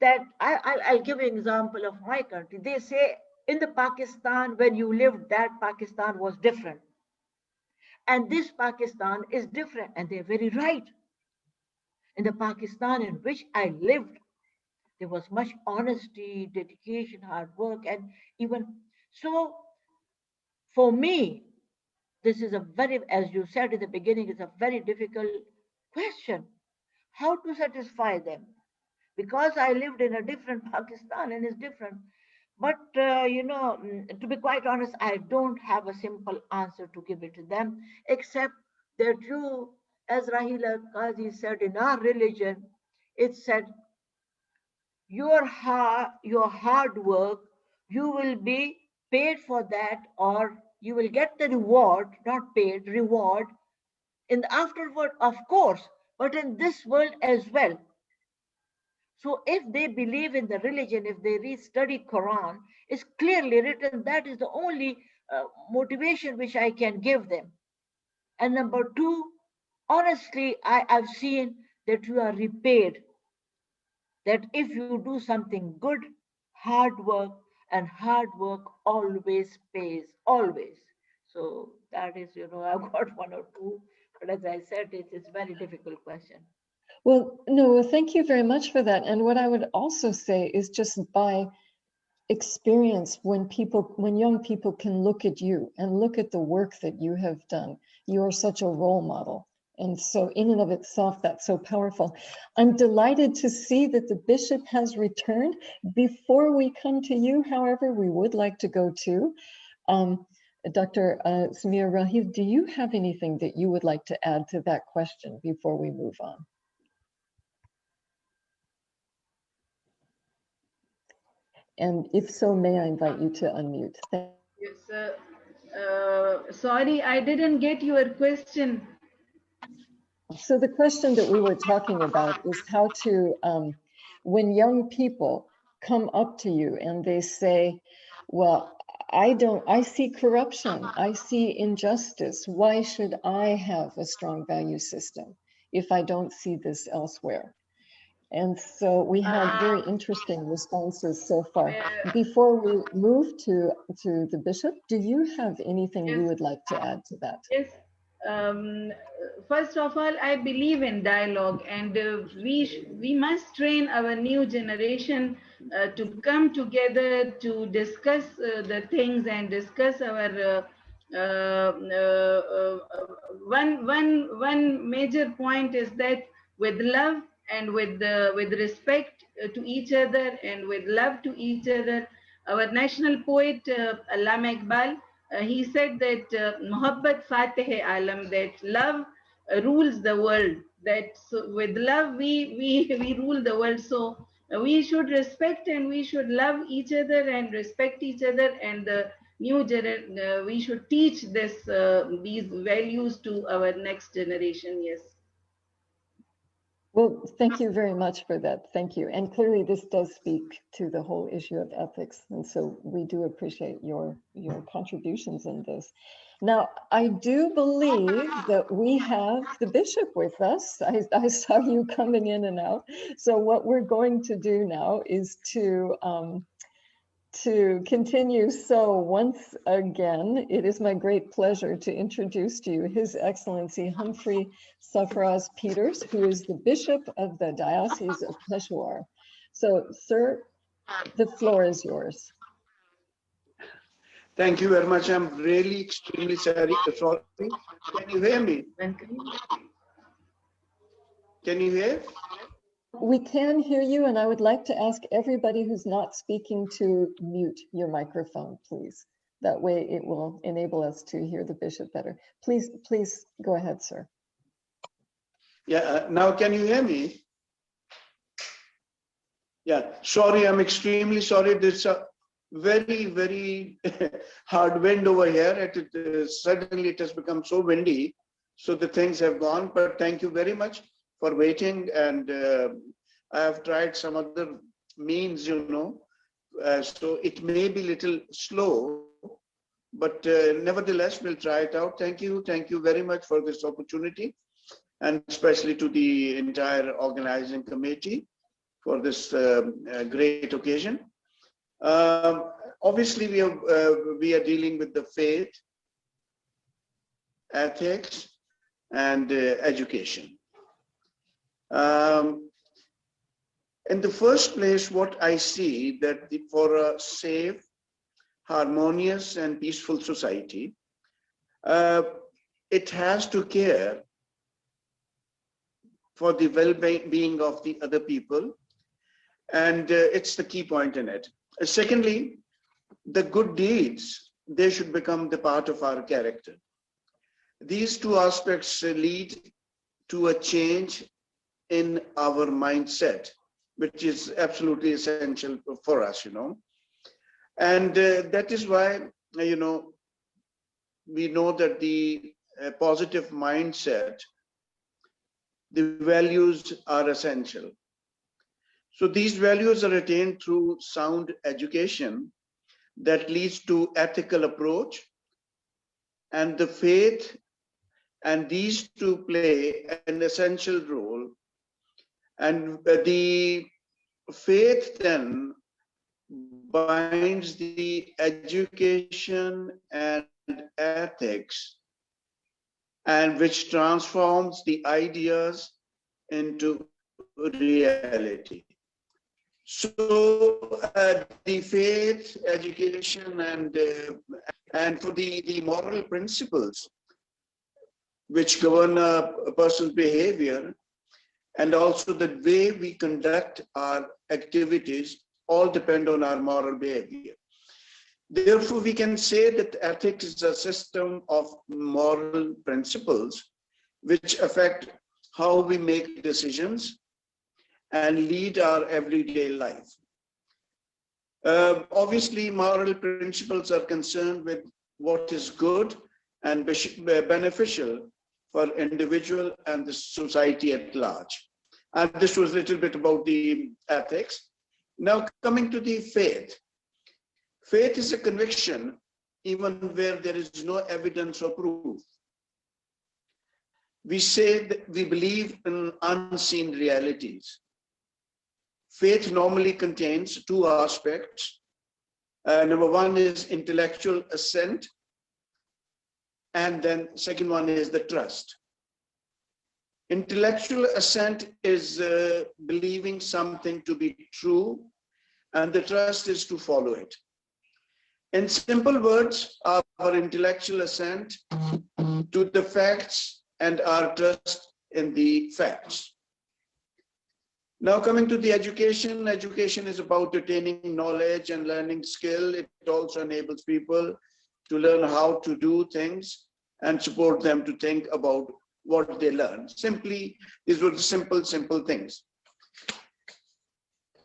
that I'll give you an example of my country. They say in the Pakistan, when you lived, that Pakistan was different. And this Pakistan is different. And they're very right. In the Pakistan in which I lived, there was much honesty, dedication, hard work, and even so, for me, this is a very, as you said in the beginning, it's a very difficult question. How to satisfy them? Because I lived in a different Pakistan and it's different. But, you know, to be quite honest, I don't have a simple answer to give it to them, except that you, as Rahila Qazi said, in our religion, it said, your hard work, you will be paid for that, or you will get the reward, not paid, reward in the afterward, of course, but in this world as well. So if they believe in the religion, if they read, study Quran, it's clearly written that is the only motivation which I can give them. And number two, honestly, I've seen that you are repaid. That if you do something good, hard work, and hard work always pays, always. So that is, you know, I've got one or two, but as I said, it's a very difficult question. Well, no, thank you very much for that. And what I would also say is just by experience, when young people can look at you and look at the work that you have done, you are such a role model. And so in and of itself, that's so powerful. I'm delighted to see that the bishop has returned. Before we come to you, however, we would like to go to Dr. Samir Rahim. Do you have anything that you would like to add to that question before we move on? And if so, may I invite you to unmute? Yes, sorry, I didn't get your question. So the question that we were talking about is how to, when young people come up to you and they say, well, I see corruption, I see injustice. Why should I have a strong value system if I don't see this elsewhere? And so we had very interesting responses so far. Before we move to the bishop, do you have anything you would like to add to that? Yes. First of all, I believe in dialogue, and we must train our new generation to come together to discuss the things and discuss our one major point is that with love and with respect to each other and with love to each other. Our national poet Allama Iqbal, he said that Muhabbat Fateh Alam, that love rules the world. That so with love we rule the world. So we should respect and we should love each other and respect each other, and the new generation, we should teach these values to our next generation. Yes. Well, thank you very much for that. Thank you. And clearly this does speak to the whole issue of ethics. And so we do appreciate your contributions in this. Now, I do believe that we have the bishop with us. I saw you coming in and out. So what we're going to do now is to continue. So once again, it is my great pleasure to introduce to you His Excellency Humphrey Safraz Peters, who is the Bishop of the Diocese of Peshawar. So, sir, the floor is yours. Thank you very much. I'm really extremely sorry. Can you hear me? Can you hear? We can hear you, and I would like to ask everybody who's not speaking to mute your microphone, please. That way it will enable us to hear the bishop better. Please go ahead, sir. Yeah, now can you hear me? Yeah, sorry, I'm extremely sorry. There's a very, very hard wind over here. Suddenly it has become so windy. So the things have gone, but thank you very much for waiting. And I have tried some other means, so it may be a little slow, but nevertheless, we'll try it out. Thank you very much for this opportunity, and especially to the entire organizing committee for this great occasion. Obviously, we are dealing with the faith, ethics, and education. In the first place, what I see that for a safe, harmonious, and peaceful society, it has to care for the well-being of the other people, and it's the key point in it. Secondly, the good deeds, they should become the part of our character. These two aspects lead to a change in our mindset, which is absolutely essential for us, And that is why, we know that the positive mindset, the values are essential. So these values are attained through sound education that leads to ethical approach, and the faith, and these two play an essential role. And the faith then binds the education and ethics, and which transforms the ideas into reality. So the faith, education, and for the moral principles which govern a person's behavior, and also the way we conduct our activities, all depend on our moral behavior. Therefore, we can say that ethics is a system of moral principles which affect how we make decisions and lead our everyday life. Obviously, moral principles are concerned with what is good and beneficial for individual and the society at large. And this was a little bit about the ethics. Now coming to the faith. Faith is a conviction even where there is no evidence or proof. We say that we believe in unseen realities. Faith normally contains two aspects. Number one is intellectual assent, and then second one is the trust. Intellectual assent is believing something to be true, and the trust is to follow it. In simple words, our intellectual assent to the facts and our trust in the facts. Now coming to the education, education is about attaining knowledge and learning skill. It also enables people to learn how to do things and support them to think about what they learned. Simply, these were simple things.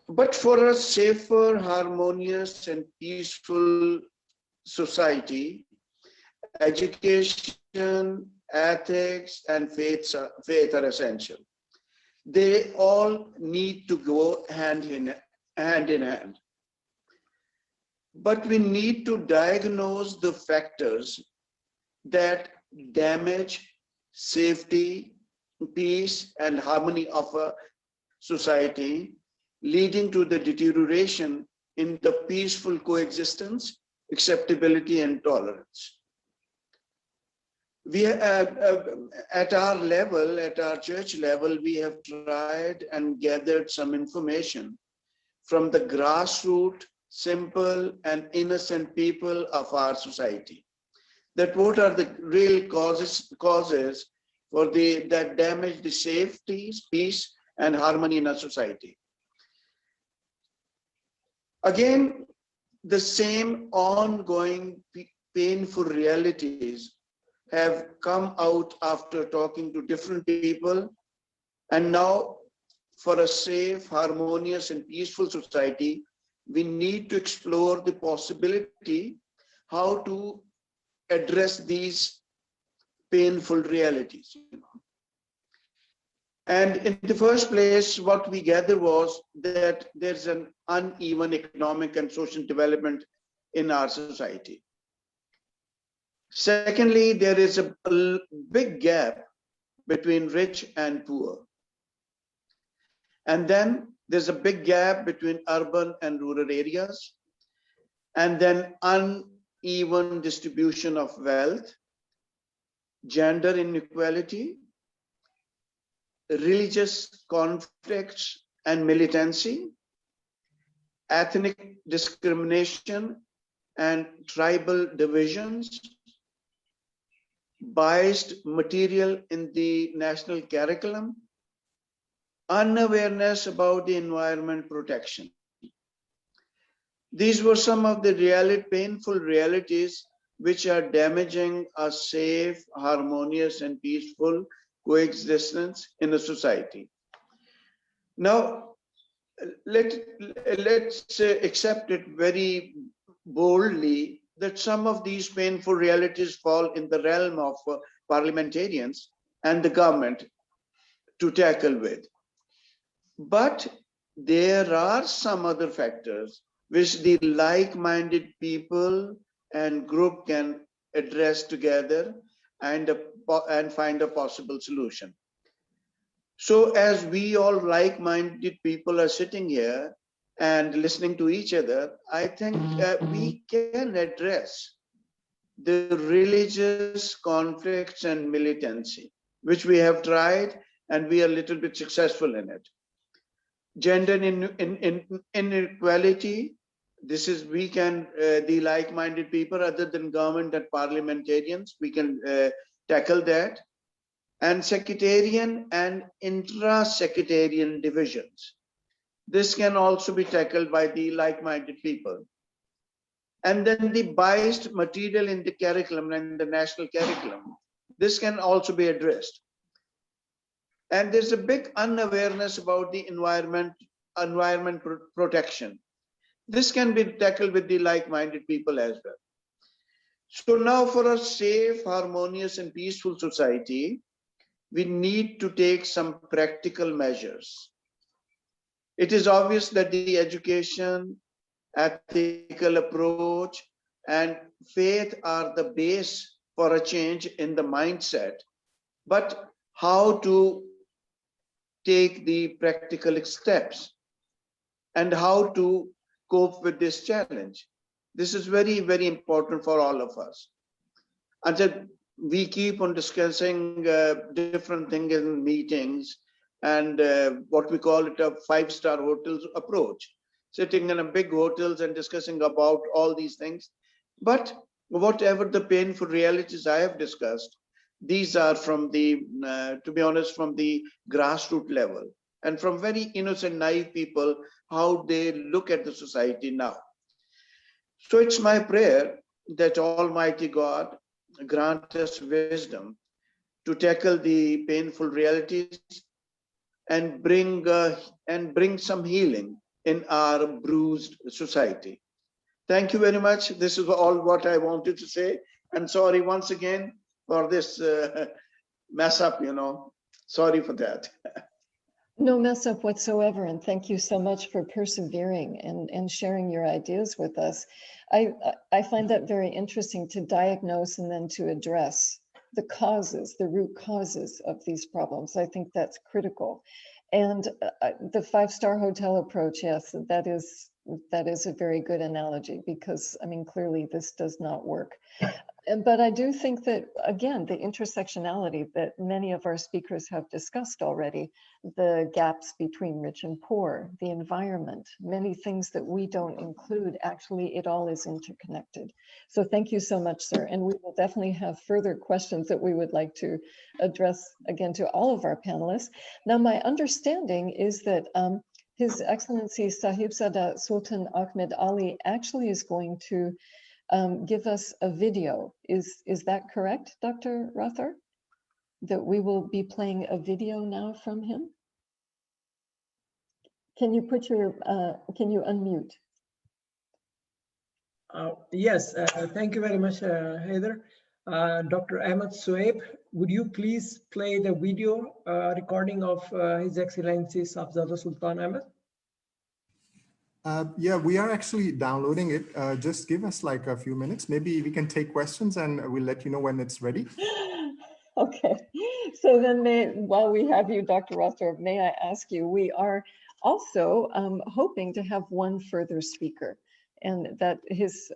But for a safer, harmonious, and peaceful society, education, ethics, and faith are essential. They all need to go hand in hand. But we need to diagnose the factors that damage safety, peace, and harmony of a society, leading to the deterioration in the peaceful coexistence, acceptability, and tolerance. We at our level, at our church level, we have tried and gathered some information from the grassroots, simple and innocent people of our society. That what are the real causes for that damage the safety, peace, and harmony in our society. Again, the same ongoing painful realities have come out after talking to different people. And now, for a safe, harmonious, and peaceful society, we need to explore the possibility how to address these painful realities. And in the first place, what we gathered was that there's an uneven economic and social development in our society. Secondly, there is a big gap between rich and poor. And then there's a big gap between urban and rural areas. And then uneven distribution of wealth, gender inequality, religious conflicts and militancy, ethnic discrimination and tribal divisions, biased material in the national curriculum, unawareness about the environment protection. These were some of the painful realities which are damaging a safe, harmonious, and peaceful coexistence in a society. Now, let's accept it very boldly that some of these painful realities fall in the realm of parliamentarians and the government to tackle with. But there are some other factors which the like-minded people and group can address together and find a possible solution. So as we all like-minded people are sitting here and listening to each other, I think we can address the religious conflicts and militancy, which we have tried and we are a little bit successful in it. Gender inequality, this is, we can, the like-minded people other than government and parliamentarians, we can tackle that. And sectarian and intra-sectarian divisions. This can also be tackled by the like-minded people. And then the biased material in the curriculum and the national curriculum, this can also be addressed. And there's a big unawareness about the environment protection. This can be tackled with the like-minded people as well. So now for a safe, harmonious, and peaceful society, we need to take some practical measures. It is obvious that the education, ethical approach, and faith are the base for a change in the mindset. But how to take the practical steps and how to cope with this challenge? This is very, very important for all of us. And so we keep on discussing different things in meetings and what we call it a 5-star hotels approach, sitting in a big hotels and discussing about all these things. But whatever the painful realities I have discussed, these are from the, to be honest, from the grassroots level and from very innocent, naive people, how they look at the society now. So it's my prayer that Almighty God grant us wisdom to tackle the painful realities and bring some healing in our bruised society. Thank you very much. This is all what I wanted to say. And sorry once again for this mess up, Sorry for that. No mess up whatsoever, and thank you so much for persevering and sharing your ideas with us. I find that very interesting, to diagnose and then to address the causes, the root causes of these problems. I think that's critical. And the five-star hotel approach, yes, that is a very good analogy, because I mean, clearly this does not work. But I do think that, again, the intersectionality that many of our speakers have discussed already, the gaps between rich and poor, the environment, many things that we don't include, actually, it all is interconnected. So thank you so much, sir. And we will definitely have further questions that we would like to address, again, to all of our panelists. Now, my understanding is that His Excellency Sahibzada Sultan Ahmed Ali actually is going to give us a video. Is that correct, Dr. Rathor? That we will be playing a video now from him? Can you can you unmute? Yes, thank you very much, Heather. Dr. Ahmed Soeb, would you please play the video recording of His Excellency Sahibzada Sultan Ahmed? Yeah, we are actually downloading it. Just give us like a few minutes. Maybe we can take questions and we'll let you know when it's ready. Okay, so then while we have you, Dr. Rathor, may I ask you, we are also hoping to have one further speaker, and that His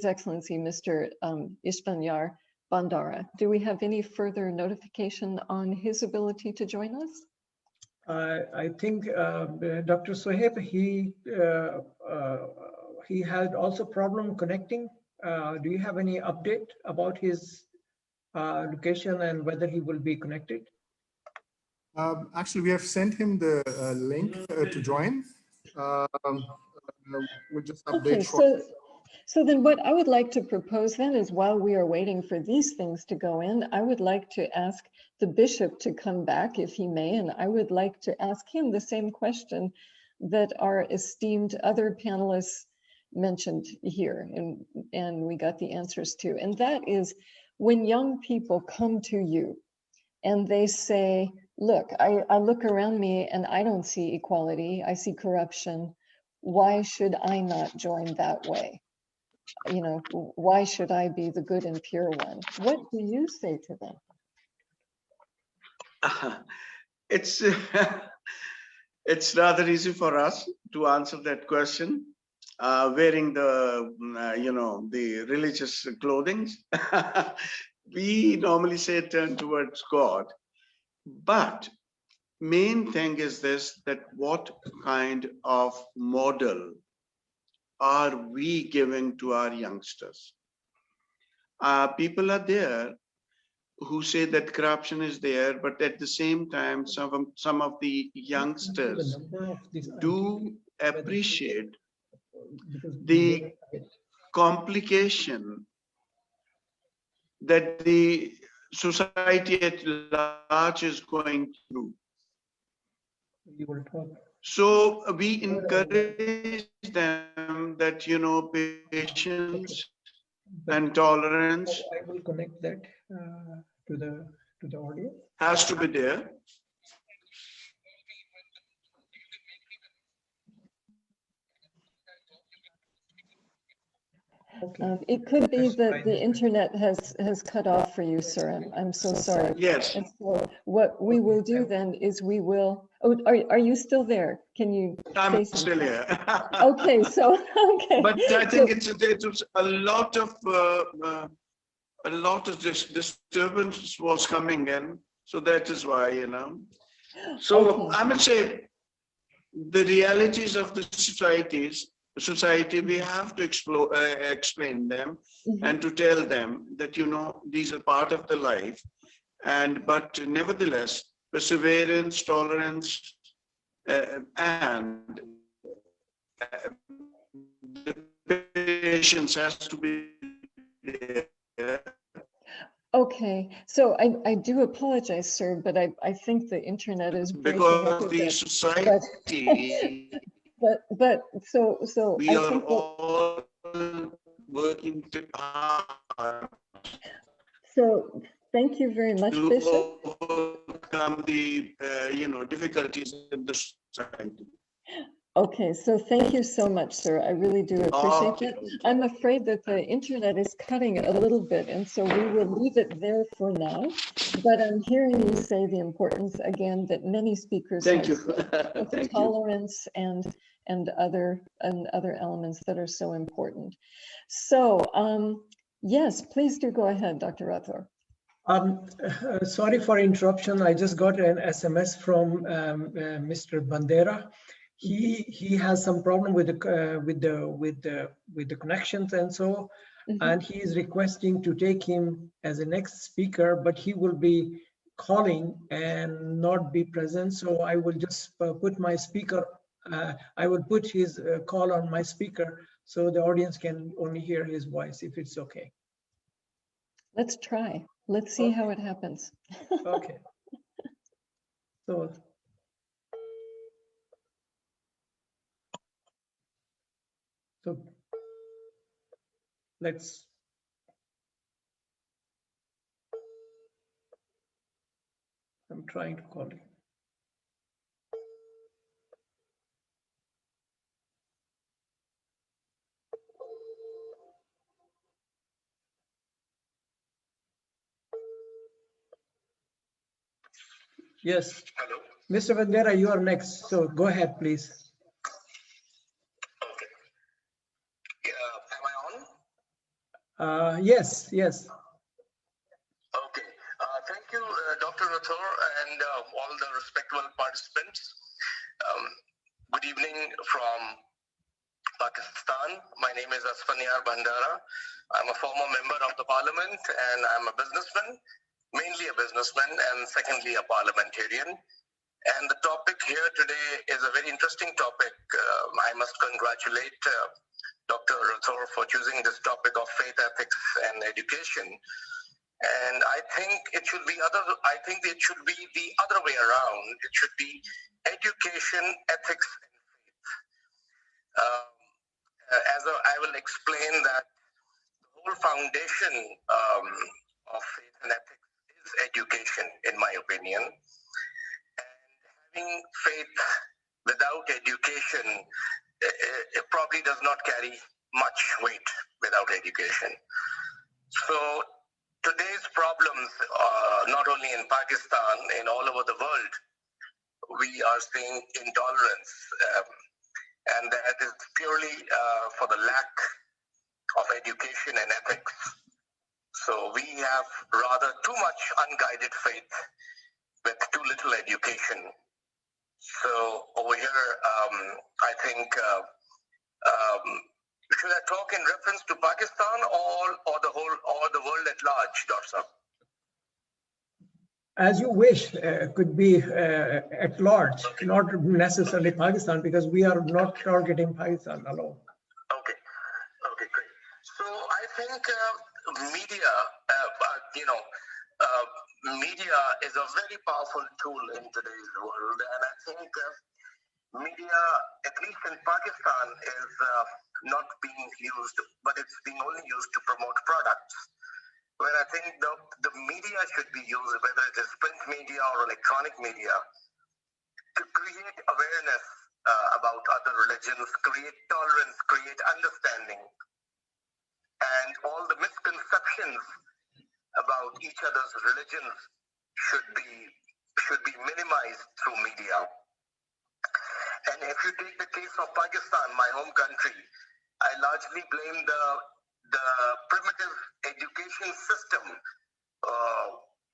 Excellency, Mr. Ishbanyar Bandara. Do we have any further notification on his ability to join us? I think Dr. Soeb, he had also problem connecting. Do you have any update about his location and whether he will be connected? Actually, we have sent him the link to join. We'll just update shortly. So then what I would like to propose then is, while we are waiting for these things to go in, I would like to ask the bishop to come back, if he may, and I would like to ask him the same question that our esteemed other panelists mentioned here, and we got the answers to. And that is, when young people come to you and they say, look, I look around me and I don't see equality, I see corruption. Why should I not join that way? Why should I be the good and pure one? What do you say to them? It's it's rather easy for us to answer that question, wearing the the religious clothing. We normally say turn towards God, but main thing is this, that what kind of model are we giving to our youngsters? People are there who say that corruption is there, but at the same time, some of the youngsters do appreciate the complication that the society at large is going through. So we encourage them that, patience and tolerance I will connect that to the audio. Has to be there. Okay. It could be that the internet has cut off for you, sir. I'm so sorry. Yes. And so what we will do then is we will. Oh, are you still there? Can you? I'm still here. Okay, so okay. But I think it's a lot of disturbance was coming in, so that is why, So Okay. I would say the realities of the society, we have to explain them and to tell them that, these are part of the life, but nevertheless, perseverance, tolerance, and the patience has to be there. Okay, so I do apologize, sir, but I think the internet is breaking up Because a the bit. society, But so we I are think that, all working hard so thank you very much, to Bishop. overcome the difficulties in the society. Okay, so thank you so much, sir. I really do appreciate Okay, it. okay. I'm afraid that the internet is cutting a little bit, and so we will leave it there for now. But I'm hearing you say the importance again that many speakers Thank have you. said of Thank you. tolerance and other elements that are so important. So yes, please do go ahead, Dr. Rathor. Sorry for interruption. I just got an SMS from Mr. Bandera. He has some problem with the connections and so, and he is requesting to take him as a next speaker, but he will be calling and not be present. So I will just put my speaker. I will put his call on my speaker so the audience can only hear his voice, if it's okay. Let's try. Let's see how it happens. Okay. So let's. I'm trying to call you. Yes. Hello. Mr. Bandera, you are next. So go ahead, please. Okay. Am I on? Yes, yes. Okay. Thank you, Dr. Rathor, and all the respectable participants. Good evening from Pakistan. My name is Asfaniar Bandara. I'm a former member of the parliament, and I'm a businessman, mainly a businessman, and secondly, a parliamentarian. And the topic here today is a very interesting topic. I must congratulate Dr. Rathor for choosing this topic of faith, ethics, and education. And I think it should be the other way around. It should be education, ethics, and faith. I will explain that the whole foundation of faith and ethics is education, in my opinion. Having faith without education, it probably does not carry much weight without education. So today's problems, not only in Pakistan, in all over the world, we are seeing intolerance, and that is purely for the lack of education and ethics. So we have rather too much unguided faith with too little education. So over here, I think, should I talk in reference to Pakistan or the world at large, Dr. Saab? As you wish, could be at large, not necessarily Pakistan, because we are not targeting Pakistan alone. Okay, great. So I think media, media is a very powerful tool in today's world, and I think media, at least in Pakistan, is not being used, but it's being only used to promote products. Where I think the media should be used, whether it is print media or electronic media, to create awareness about other religions, create tolerance, create understanding, and all the misconceptions about each other's religions should be minimized through media. And if you take the case of Pakistan, my home country, I largely blame the primitive education system,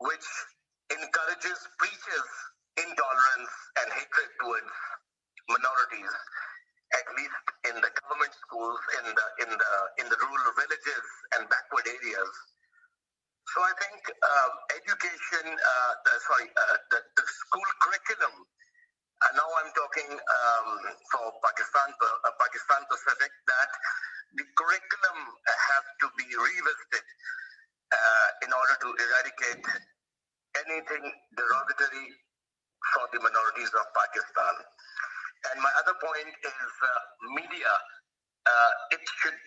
which preaches intolerance and hatred towards minorities, at least in the government schools, in the rural villages and backward areas. So I think education, the school curriculum. Now I'm talking for Pakistan Pacific, that the curriculum has to be revisited in order to eradicate anything derogatory for the minorities of Pakistan. And my other point is media. It should,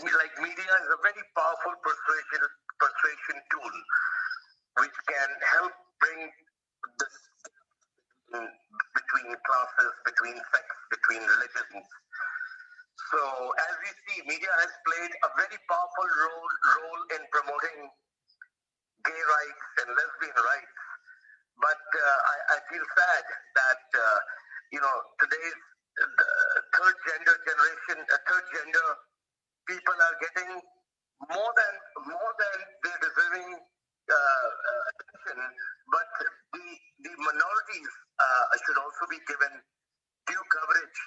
like media is a very powerful persuasion tool, which can help bring this between classes, between sects, between religions. So as we see, media has played a very powerful role in promoting gay rights and lesbian rights. But I feel sad that today's third gender generation, third gender people are getting more than they're deserving attention. But the minorities should also be given due coverage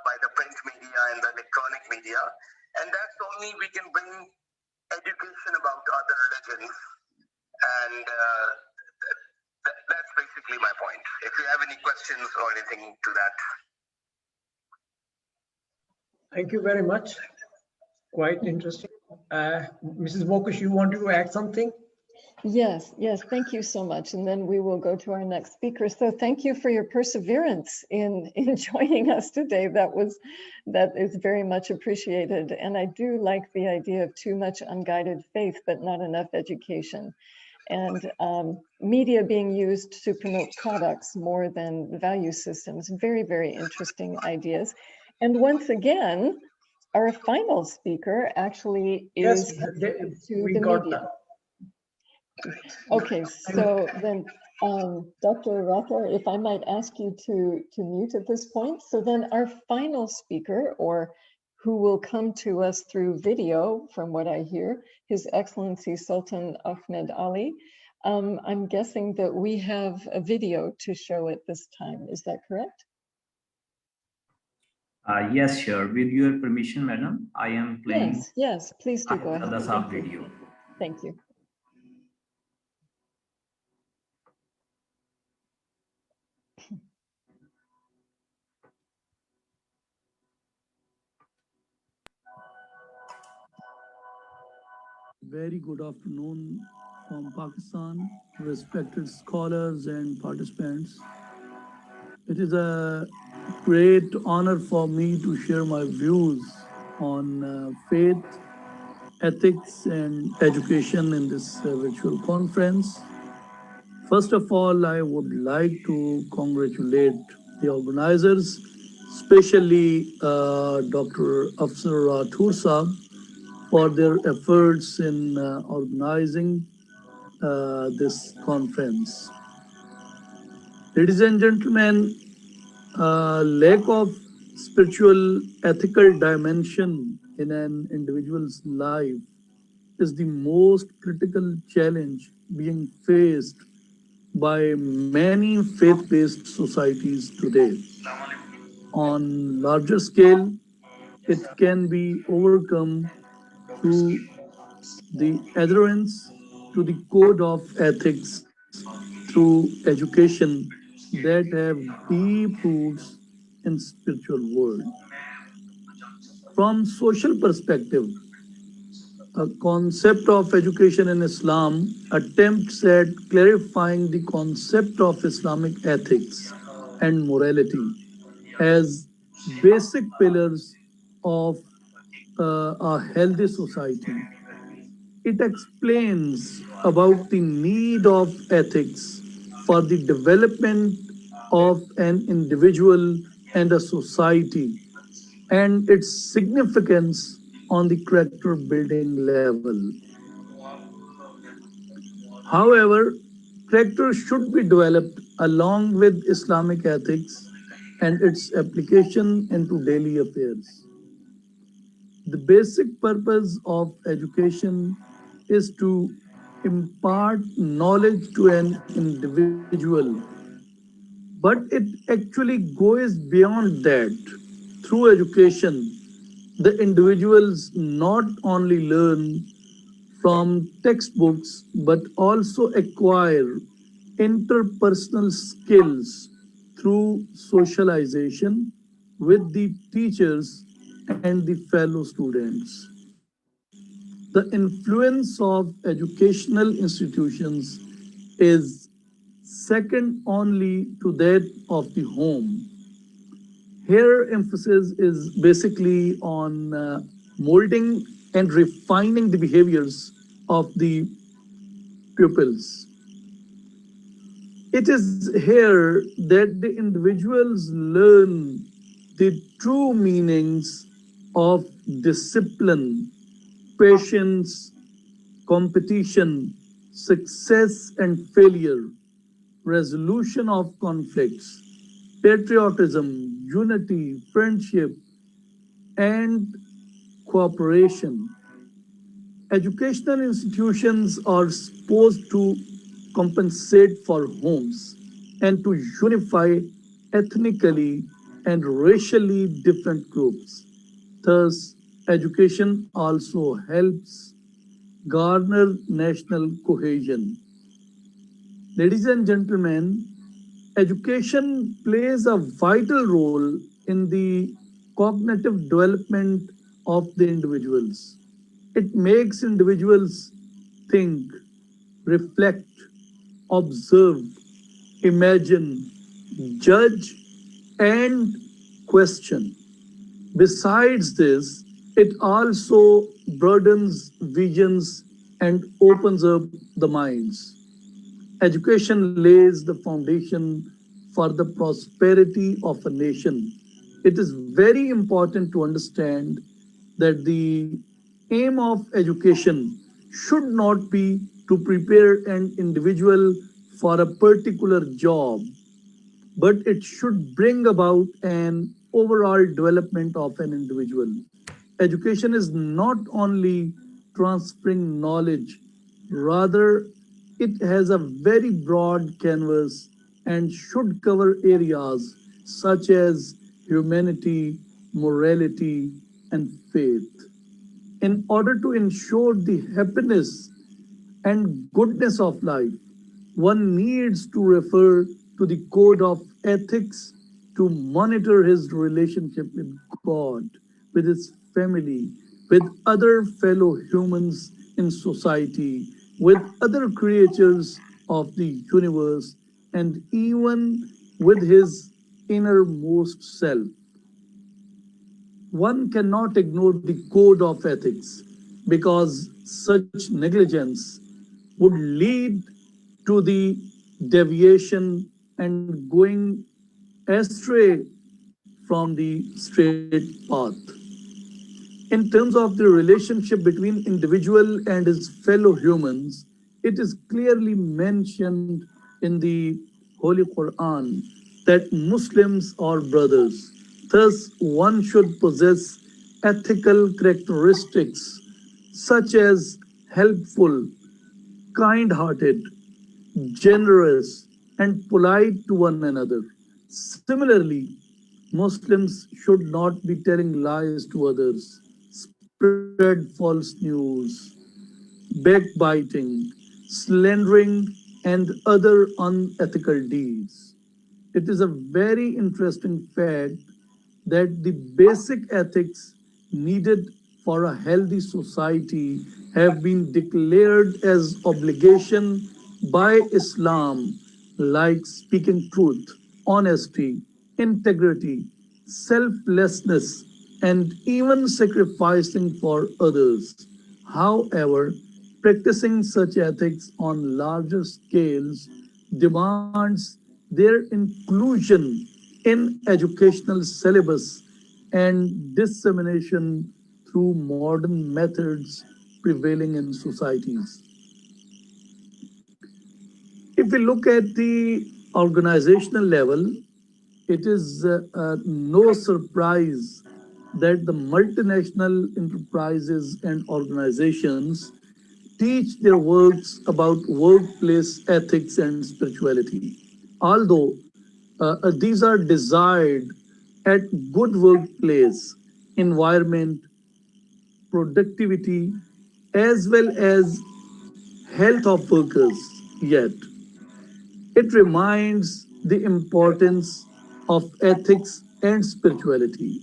by the print media and the electronic media, and that's only we can bring education about other religions, and that's basically my point. If you have any questions or anything to that. Thank you very much. Quite interesting. Mrs. Mokush, you wanted to add something? Yes, thank you so much. And then we will go to our next speaker. So thank you for your perseverance in joining us today. That is very much appreciated. And I do like the idea of too much unguided faith, but not enough education. And media being used to promote products more than value systems. Very, very interesting ideas. And once again, our final speaker actually is to the media. Okay, so then Dr. Rathor, if I might ask you to mute at this point. So then our final speaker, or who will come to us through video, from what I hear, His Excellency Sultan Ahmed Ali. I'm guessing that we have a video to show at this time. Is that correct? Yes, sure. With your permission, madam, I am playing. Yes, please do go ahead. The video. Thank you. Very good afternoon from Pakistan, respected scholars and participants. It is a great honor for me to share my views on faith, ethics, and education in this virtual conference. First of all, I would like to congratulate the organizers, especially Dr. Afsar Rathur Saab, for their efforts in organizing this conference. Ladies and gentlemen, lack of spiritual ethical dimension in an individual's life is the most critical challenge being faced by many faith-based societies today. On larger scale, it can be overcome through the adherence to the code of ethics through education that have deep roots in spiritual world. From social perspective, a concept of education in Islam attempts at clarifying the concept of Islamic ethics and morality as basic pillars of a healthy society. It explains about the need of ethics for the development of an individual and a society, and its significance on the character building level. However, character should be developed along with Islamic ethics and its application into daily affairs. The basic purpose of education is to impart knowledge to an individual, but it actually goes beyond that. Through education, the individuals not only learn from textbooks but also acquire interpersonal skills through socialization with the teachers and the fellow students. The influence of educational institutions is second only to that of the home. Here, emphasis is basically on molding and refining the behaviors of the pupils. It is here that the individuals learn the true meanings of discipline, patience, competition, success and failure, resolution of conflicts, patriotism, unity, friendship, and cooperation. Educational institutions are supposed to compensate for homes and to unify ethnically and racially different groups. Thus, education also helps garner national cohesion. Ladies and gentlemen, education plays a vital role in the cognitive development of the individuals. It makes individuals think, reflect, observe, imagine, judge, and question. Besides this, it also broadens visions and opens up the minds. Education lays the foundation for the prosperity of a nation. It is very important to understand that the aim of education should not be to prepare an individual for a particular job, but it should bring about an overall development of an individual. Education is not only transferring knowledge, rather, it has a very broad canvas and should cover areas such as humanity, morality, and faith. In order to ensure the happiness and goodness of life, one needs to refer to the code of ethics to monitor his relationship with God, with his family, with other fellow humans in society, with other creatures of the universe, and even with his innermost self. One cannot ignore the code of ethics because such negligence would lead to the deviation and going astray from the straight path. In terms of the relationship between individual and his fellow humans, it is clearly mentioned in the Holy Quran that Muslims are brothers. Thus, one should possess ethical characteristics such as helpful, kind hearted, generous, and polite to one another. Similarly, Muslims should not be telling lies to others, spread false news, backbiting, slandering, and other unethical deeds. It is a very interesting fact that the basic ethics needed for a healthy society have been declared as obligation by Islam, like speaking truth, honesty, integrity, selflessness, and even sacrificing for others. However, practicing such ethics on larger scales demands their inclusion in educational syllabus and dissemination through modern methods prevailing in societies. If we look at the organizational level, it is no surprise that the multinational enterprises and organizations teach their works about workplace ethics and spirituality. Although these are desired at good workplace environment, productivity, as well as health of workers, yet it reminds the importance of ethics and spirituality.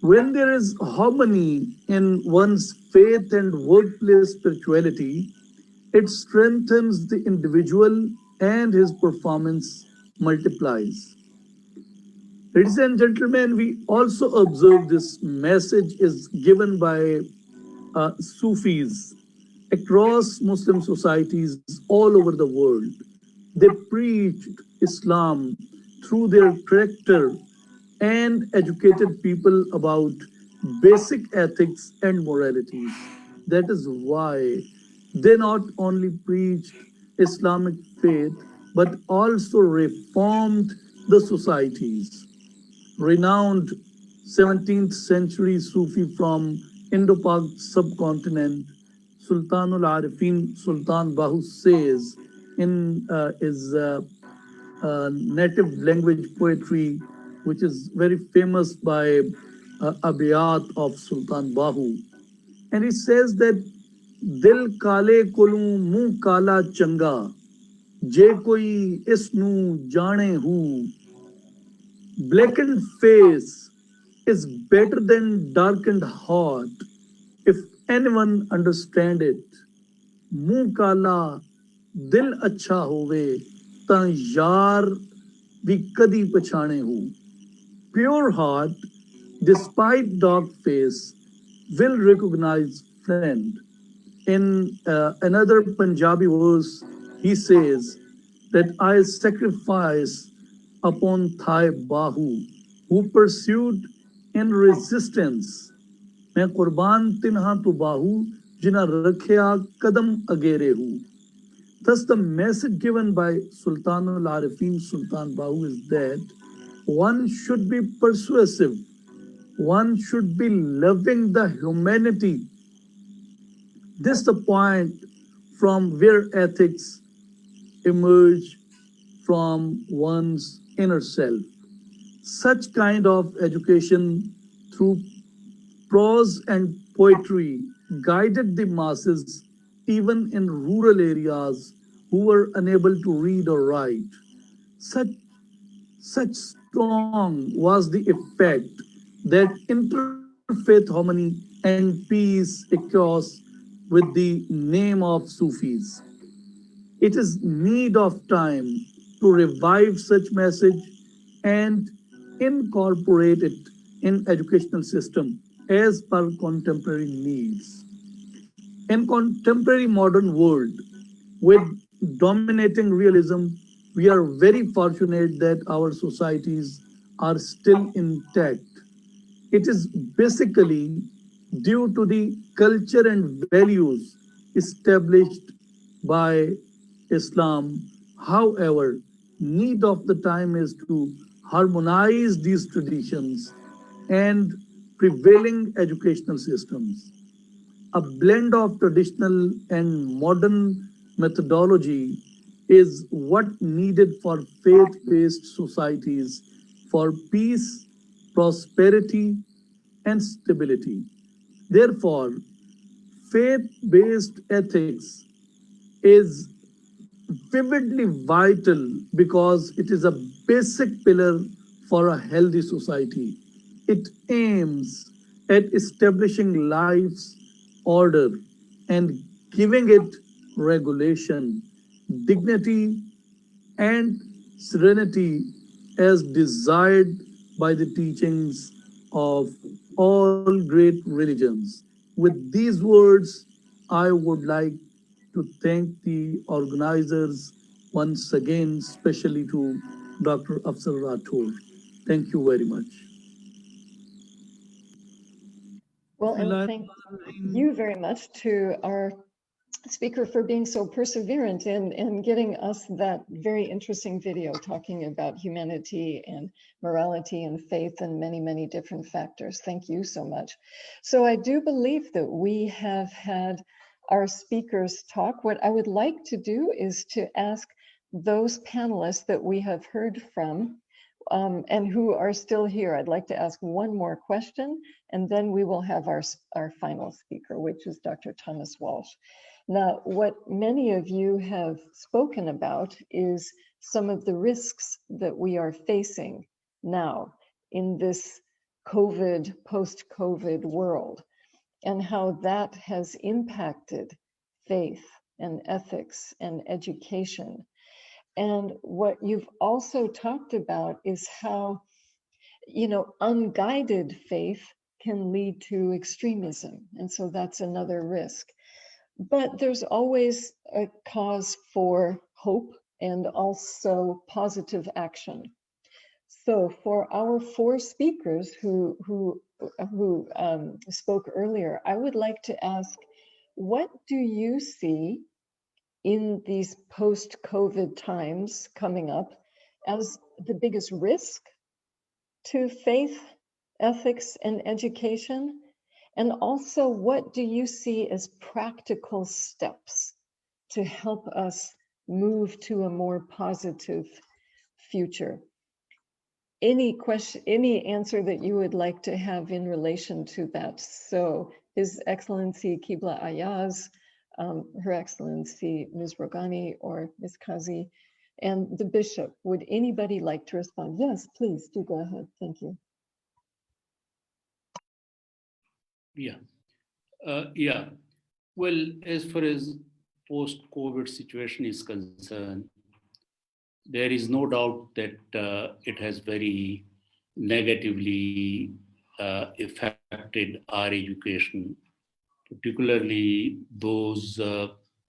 When there is harmony in one's faith and workplace spirituality, it strengthens the individual and his performance multiplies. Ladies and gentlemen, we also observe this message is given by Sufis across Muslim societies all over the world. They preached Islam through their character and educated people about basic ethics and moralities. That is why they not only preached Islamic faith but also reformed the societies. Renowned 17th century Sufi from Indo-Pak subcontinent, Sultanul Arifin Sultan Bahu says in his native language poetry, which is very famous by Abiyat of Sultan Bahu. And he says that Dil kale kolu muh kala changa, je koi isnu jane hu. Blackened face is better than darkened heart if anyone understand it. मुंह काला दिल अच्छा होवे ਤਾਂ ਯਾਰ ਵੀ ਕਦੀ ਪਛਾਣੇ ਹੋ. Pure heart, despite dark face, will recognize friend. In another Punjabi verse, he says that I sacrifice upon thy bahu, who pursued in resistance. मैं कुर्बान तिन्हा तो बाहू जिन्हा रखिया कदम अगेरे हूँ. Thus, the message given by Sultan al-Arifin Sultan Bahu is that one should be persuasive, one should be loving the humanity. This is the point from where ethics emerge from one's inner self. Such kind of education through prose and poetry guided the masses even in rural areas who were unable to read or write. Such, such strong was the effect that interfaith harmony and peace across with the name of Sufis. It is need of time to revive such message and incorporate it in educational system as per contemporary needs. In contemporary modern world with dominating realism, we are very fortunate that our societies are still intact. It is basically due to the culture and values established by Islam. However, need of the time is to harmonize these traditions and prevailing educational systems. A blend of traditional and modern methodology is what needed for faith-based societies for peace, prosperity, and stability. Therefore, faith-based ethics is vividly vital because it is a basic pillar for a healthy society. It aims at establishing life's order and giving it regulation, dignity, and serenity as desired by the teachings of all great religions. With these words, I would like to thank the organizers once again, especially to Dr. Afsar Rathore. Thank you very much. Well, and thank you very much to our speaker for being so perseverant in getting us that very interesting video talking about humanity and morality and faith and many, many different factors. Thank you so much. So I do believe that we have had our speakers talk. What I would like to do is to ask those panelists that we have heard from and who are still here. I'd like to ask one more question, and then we will have our final speaker, which is Dr. Thomas Walsh. Now, what many of you have spoken about is some of the risks that we are facing now in this COVID, post-COVID world, and how that has impacted faith and ethics and education. And what you've also talked about is how, unguided faith can lead to extremism. And so that's another risk. But there's always a cause for hope and also positive action. So for our four speakers who spoke earlier, I would like to ask, what do you see in these post-COVID times coming up as the biggest risk to faith, ethics, and education? And also, what do you see as practical steps to help us move to a more positive future? Any question, any answer that you would like to have in relation to that? So His Excellency Qibla Ayaz, Her Excellency Ms. Rogani, or Ms. Kazi, and the Bishop. Would anybody like to respond? Yes, please do go ahead. Thank you. Yeah. Well, as far as post-COVID situation is concerned, there is no doubt that it has very negatively affected our education, particularly those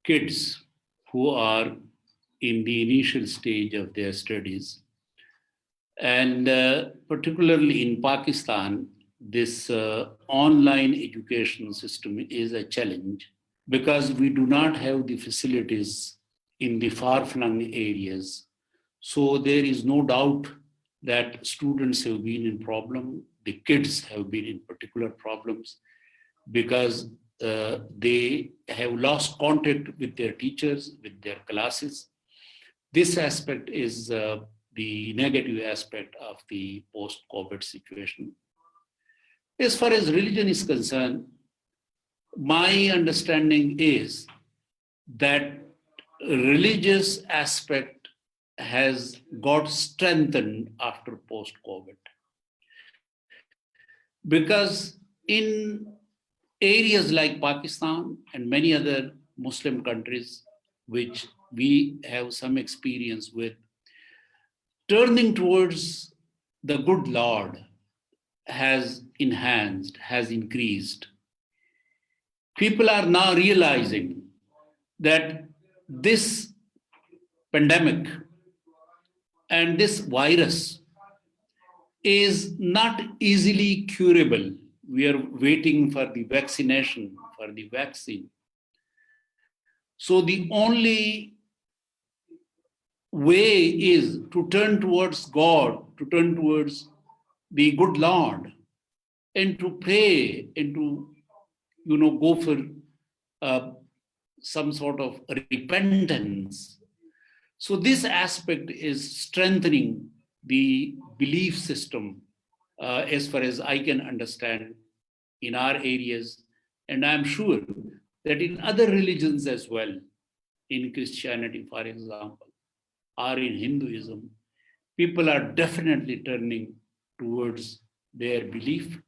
kids who are in the initial stage of their studies. And particularly in Pakistan, this online education system is a challenge because we do not have the facilities in the far-flung areas. So there is no doubt that students have been in problem. The kids have been in particular problems because they have lost contact with their teachers, with their classes. This aspect is the negative aspect of the post-COVID situation. As far as religion is concerned, my understanding is that religious aspect has got strengthened after post-COVID. Because in areas like Pakistan and many other Muslim countries, which we have some experience with, turning towards the good Lord has enhanced, has increased. People are now realizing that this pandemic and this virus is not easily curable. We are waiting for the vaccination, for the vaccine. So the only way is to turn towards God, to turn towards the good Lord, and to pray and to, go for some sort of repentance. So this aspect is strengthening the belief system as far as I can understand in our areas. And I'm sure that in other religions as well, in Christianity, for example, or in Hinduism, people are definitely turning towards their belief,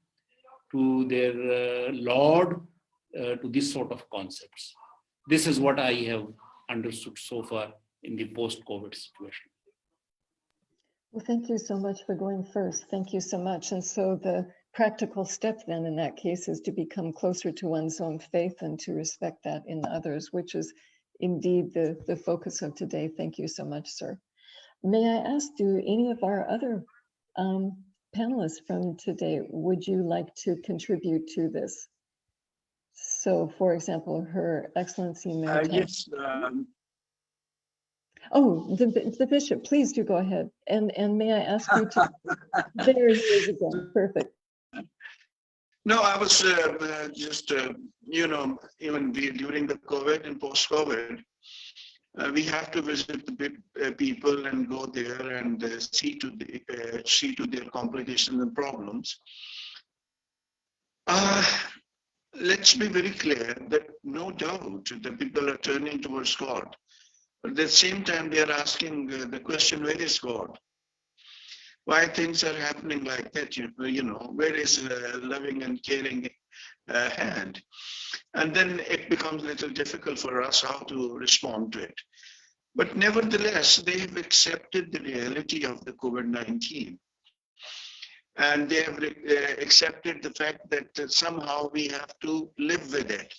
to their Lord, to this sort of concepts. This is what I have understood so far in the post-COVID situation. Well, thank you so much for going first. Thank you so much. And so the practical step then in that case is to become closer to one's own faith and to respect that in others, which is indeed the focus of today. Thank you so much, sir. May I ask, do any of our other panelists from today, would you like to contribute to this? So, for example, Her Excellency Mayor. Yes. Oh, the Bishop, please do go ahead. And may I ask you to, there he is again, perfect. No, I was just, even during the COVID and post-COVID, we have to visit the people and go there and see to their complications and problems. Let's be very clear that no doubt the people are turning towards God. But at the same time, they are asking the question, where is God? why things are happening like that. You know, where is loving and caring hand? And then it becomes a little difficult for us how to respond to it. But nevertheless, they have accepted the reality of the COVID-19. And they have accepted the fact that somehow we have to live with it.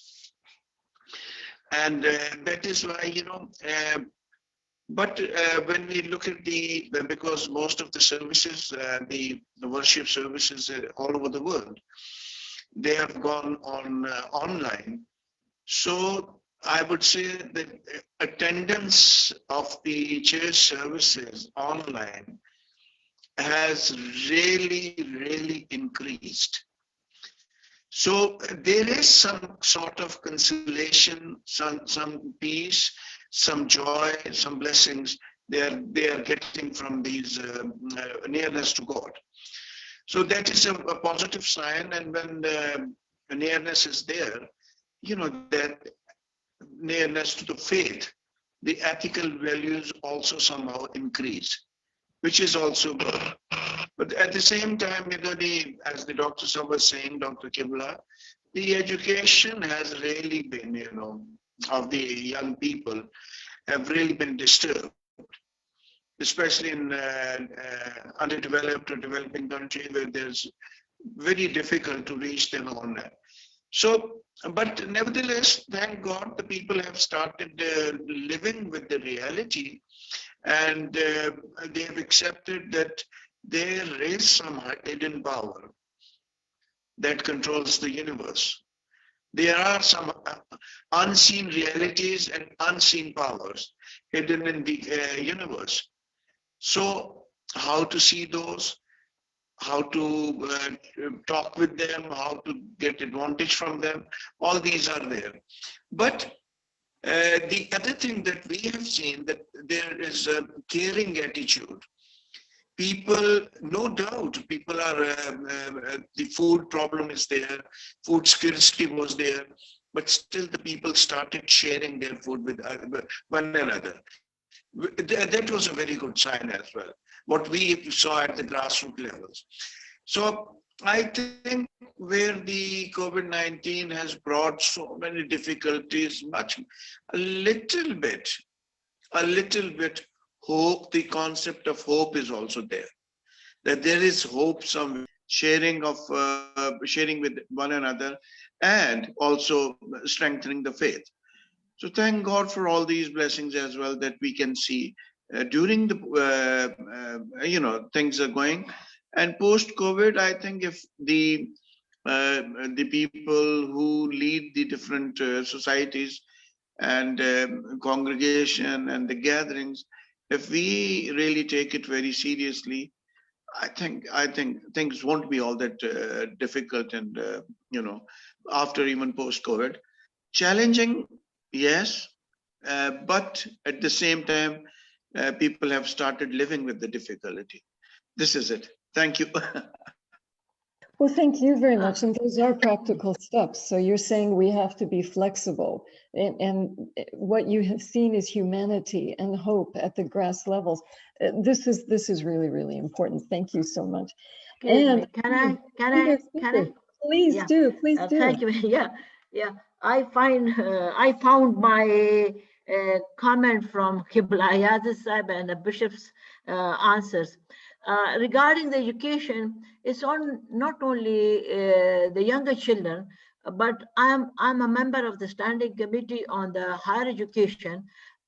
And that is why, but when we look at because most of the services, the worship services all over the world, they have gone on online. So I would say that attendance of the church services online has really, really increased. So there is some sort of consolation, some peace, some joy, some blessings they are getting from these nearness to God. So that is a positive sign. And when the nearness is there, that nearness to the faith, the ethical values also somehow increase, which is also good. But at the same time, as the Dr. Sahab was saying, Dr. Kibla, the education has really been, of the young people have really been disturbed, especially in underdeveloped or developing countries where there's very difficult to reach them online. So, but nevertheless, thank God the people have started living with the reality, and they have accepted that there is some hidden power that controls the universe. There are some unseen realities and unseen powers hidden in the universe. So how to see those, how to talk with them, how to get advantage from them, all these are there. But the other thing that we have seen, that there is a caring attitude. People, no doubt, people are, the food problem is there, food scarcity was there, but still the people started sharing their food with one another. That was a very good sign as well, what we saw at the grassroots levels. So I think where the COVID-19 has brought so many difficulties, a little bit hope, the concept of hope is also there. That there is hope, some sharing with one another, and also strengthening the faith. So thank God for all these blessings as well that we can see during the, things are going. And post-COVID, I think if the people who lead the different societies and congregation and the gatherings, if we really take it very seriously, I think things won't be all that difficult. And after even post-COVID, challenging, yes, but at the same time, people have started living with the difficulty. This is it. Thank you. Well, thank you very much. And those are practical steps. So you're saying we have to be flexible. And what you have seen is humanity and hope at the grass levels. This is really, really important. Thank you so much. And can I? Please do. Thank you. Yeah. I found my comment from Qibla Ayaz Sahib and the bishop's answers. Regarding the education, it's on not only the younger children, but I'm a member of the standing committee on the higher education,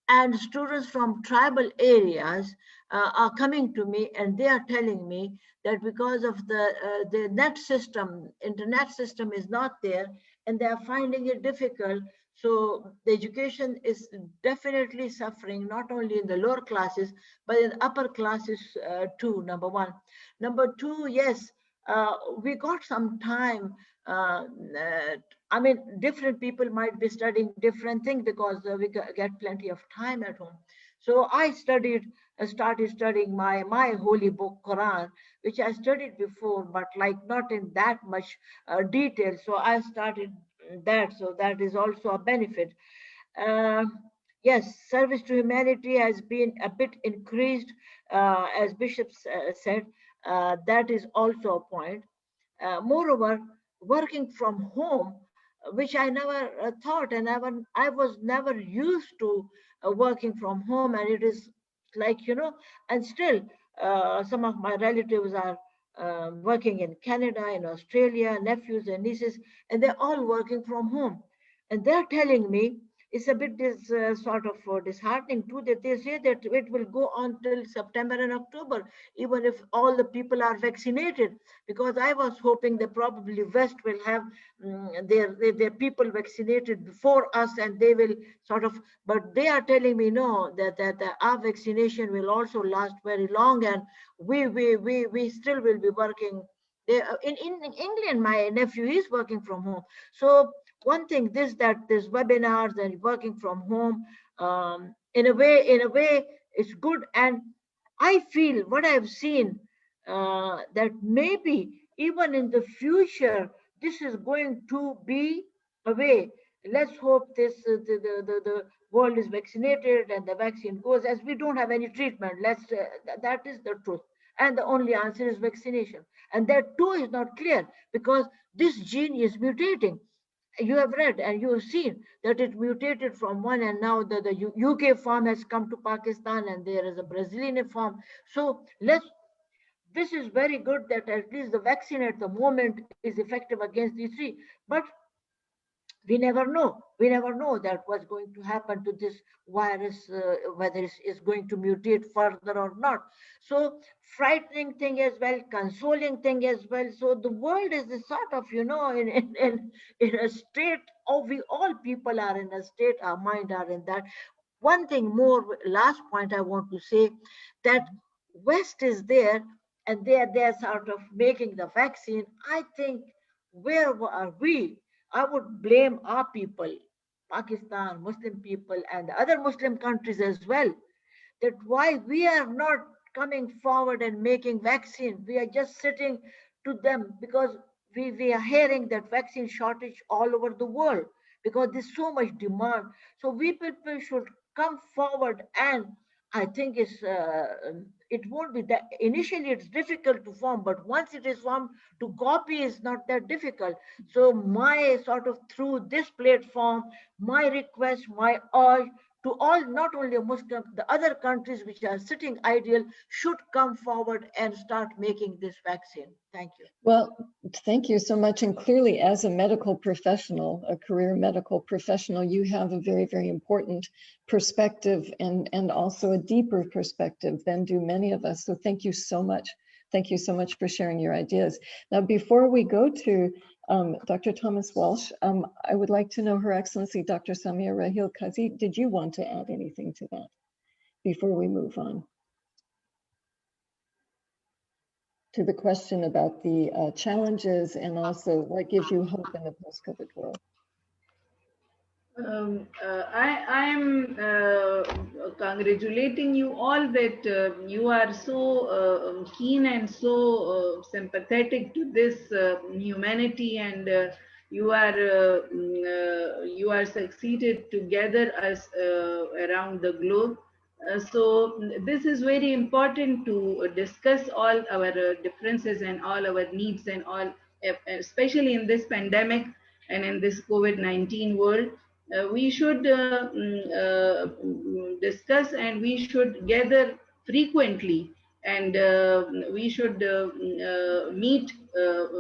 and students from tribal areas are coming to me, and they are telling me that because of the net system, internet system is not there, and they are finding it difficult. So the education is definitely suffering, not only in the lower classes, but in upper classes too, number one. Number two, yes, we got some time. I mean, different people might be studying different things because we get plenty of time at home. So I started studying my holy book, Quran, which I studied before, but like not in that much detail. So I started that. So that is also a benefit. Yes, service to humanity has been a bit increased, as Bishop said. That is also a point. Moreover, working from home, which I never thought, and I was never used to working from home, and it is like, and still some of my relatives are working in Canada, in Australia, nephews and nieces, and they're all working from home. And they're telling me it's a bit sort of disheartening too, that they say that it will go on till September and October, even if all the people are vaccinated. Because I was hoping that probably West will have their people vaccinated before us, and they will sort of, but they are telling me no, that our vaccination will also last very long, and we still will be working. In England, my nephew is working from home. So one thing, this webinars and working from home, in a way, it's good. And I feel what I've seen, that maybe even in the future, this is going to be a way. Let's hope the world is vaccinated and the vaccine goes, as we don't have any treatment. That is the truth. And the only answer is vaccination. And that too is not clear, because this gene is mutating. You have read and you have seen that it mutated from one, and now the UK form has come to Pakistan, and there is a Brazilian form. So this is very good that at least the vaccine at the moment is effective against these three. But we never know. We never know that what's going to happen to this virus, whether it's going to mutate further or not. So frightening thing as well, consoling thing as well. So the world is a sort of, in a state of, we all people are in a state, our mind are in that. One thing more, last point I want to say, that West is there, and they're sort of making the vaccine. I think, where are we? I would blame our people, Pakistan, Muslim people, and the other Muslim countries as well, that why we are not coming forward and making vaccine. We are just sitting to them, because we are hearing that vaccine shortage all over the world, because there's so much demand. So we people should come forward, and I think it won't be that initially it's difficult to form, but once it is formed, to copy is not that difficult. So my sort of, through this platform, my request, my urge to all, not only Muslim, the other countries which are sitting idle, should come forward and start making this vaccine. Thank you. Well, thank you so much. And clearly, as a medical professional, a career medical professional, you have a very, very important perspective, and also a deeper perspective than do many of us. So thank you so much. Thank you so much for sharing your ideas. Now, before we go to Dr. Thomas Walsh, I would like to know Her Excellency Dr. Samia Rahil Kazi, did you want to add anything to that before we move on to the question about the challenges, and also what gives you hope in the post-COVID world? I am congratulating you all that you are so keen and so sympathetic to this humanity, and you are succeeded to gather us around the globe. So this is very important to discuss all our differences and all our needs, and all, especially in this pandemic and in this COVID-19 world. We should discuss, and we should gather frequently, and we should meet,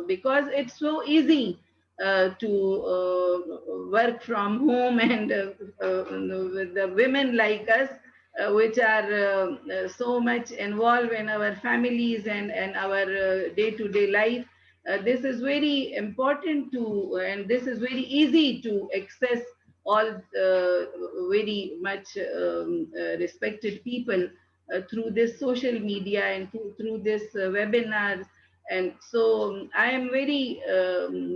because it's so easy to work from home, and with the women like us, which are so much involved in our families and our day-to-day life. This is very important to, and this is very easy to access all very much respected people through this social media and through this webinars. And so I am very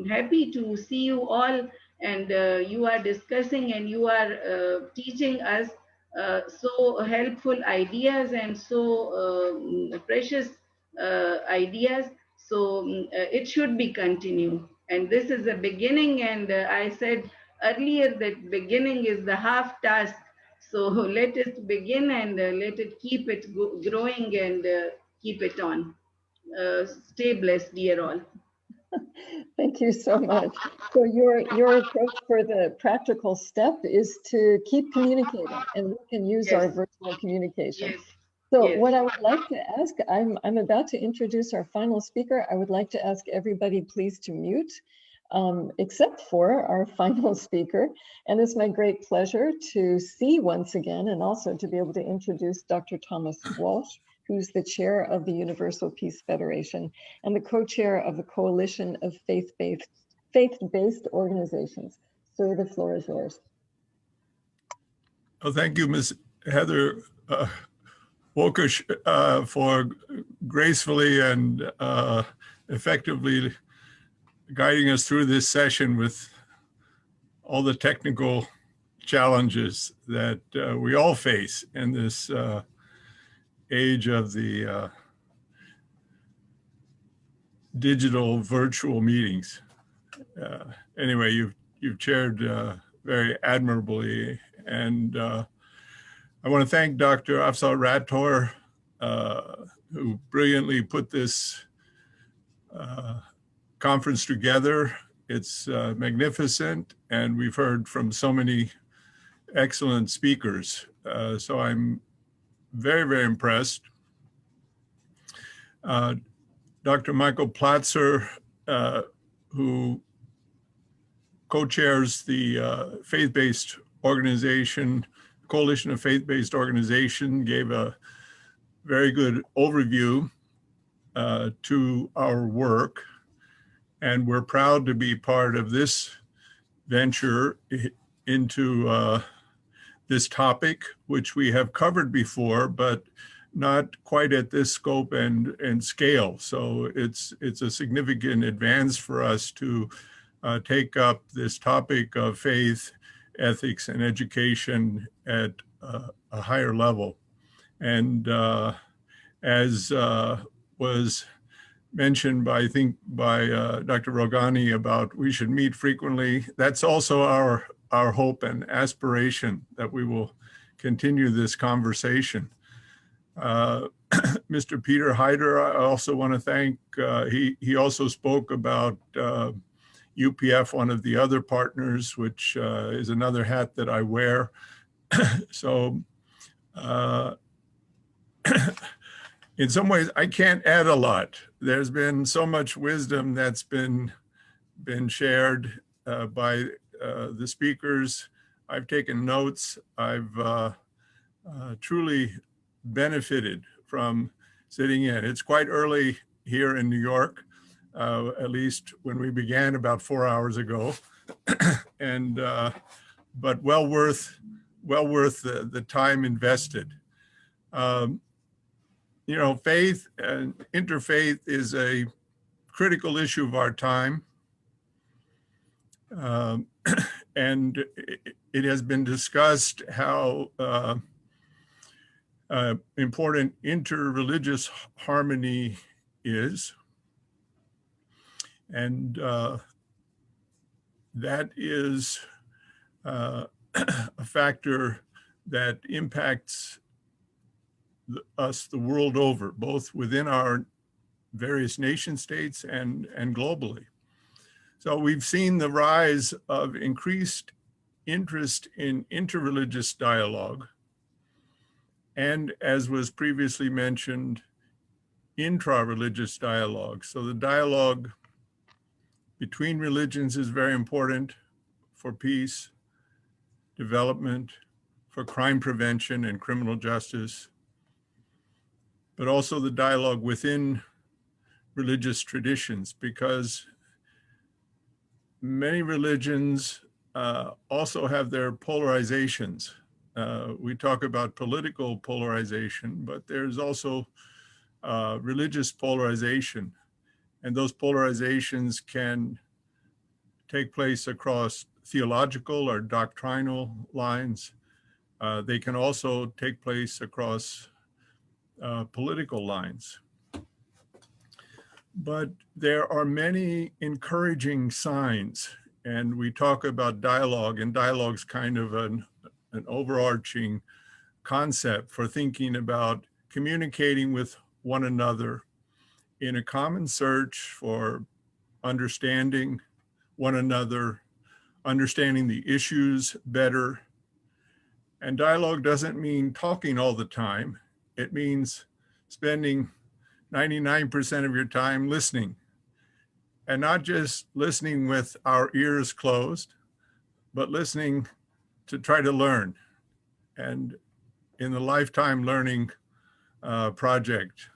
happy to see you all, and you are discussing, and you are teaching us so helpful ideas, and so precious ideas. So it should be continued. And this is a beginning, and I said earlier that beginning is the half task. So let it begin, and let it keep it growing, and keep it on. Stay blessed, dear all. Thank you so much. So your approach for the practical step is to keep communicating, and we can use our virtual communication. Yes. So what I would like to ask, I'm about to introduce our final speaker. I would like to ask everybody please to mute, except for our final speaker. And it's my great pleasure to see once again, and also to be able to introduce Dr. Thomas Walsh, who's the chair of the Universal Peace Federation and the co-chair of the Coalition of Faith-Based Organizations. So the floor is yours. Oh, thank you, Ms. Heather Wokush, for gracefully and effectively guiding us through this session with all the technical challenges that we all face in this age of the digital virtual meetings. Anyway, you've chaired very admirably, and I want to thank Dr. Afzal Rathore, who brilliantly put this conference together. It's magnificent, and we've heard from so many excellent speakers. So I'm very, very impressed. Dr. Michael Platzer, who co-chairs the faith-based organization, Coalition of Faith-Based Organization, gave a very good overview to our work. And we're proud to be part of this venture into this topic, which we have covered before, but not quite at this scope and scale. So it's a significant advance for us to take up this topic of faith, ethics, and education at a higher level. And as was mentioned by, I think, by Dr. Rogani about we should meet frequently, that's also our hope and aspiration, that we will continue this conversation. Mr. Peter Hyder, I also want to thank, he also spoke about UPF, one of the other partners, which is another hat that I wear. So in some ways, I can't add a lot. There's been so much wisdom that's been shared by the speakers. I've taken notes. I've truly benefited from sitting in. It's quite early here in New York, at least when we began about 4 hours ago, and but well worth the time invested. You know, faith and interfaith is a critical issue of our time. And it has been discussed how important interreligious harmony is. And that is a factor that impacts us the world over, both within our various nation states and globally. So we've seen the rise of increased interest in interreligious dialogue, and, as was previously mentioned, intra-religious dialogue. So the dialogue between religions is very important for peace, development, for crime prevention and criminal justice, but also the dialogue within religious traditions, because many religions also have their polarizations. We talk about political polarization, but there's also religious polarization. And those polarizations can take place across theological or doctrinal lines. They can also take place across political lines. But there are many encouraging signs, and we talk about dialogue, and dialogue's kind of an overarching concept for thinking about communicating with one another in a common search for understanding one another, understanding the issues better. And dialogue doesn't mean talking all the time. It means spending 99% of your time listening, and not just listening with our ears closed, but listening to try to learn. And in the Lifetime Learning project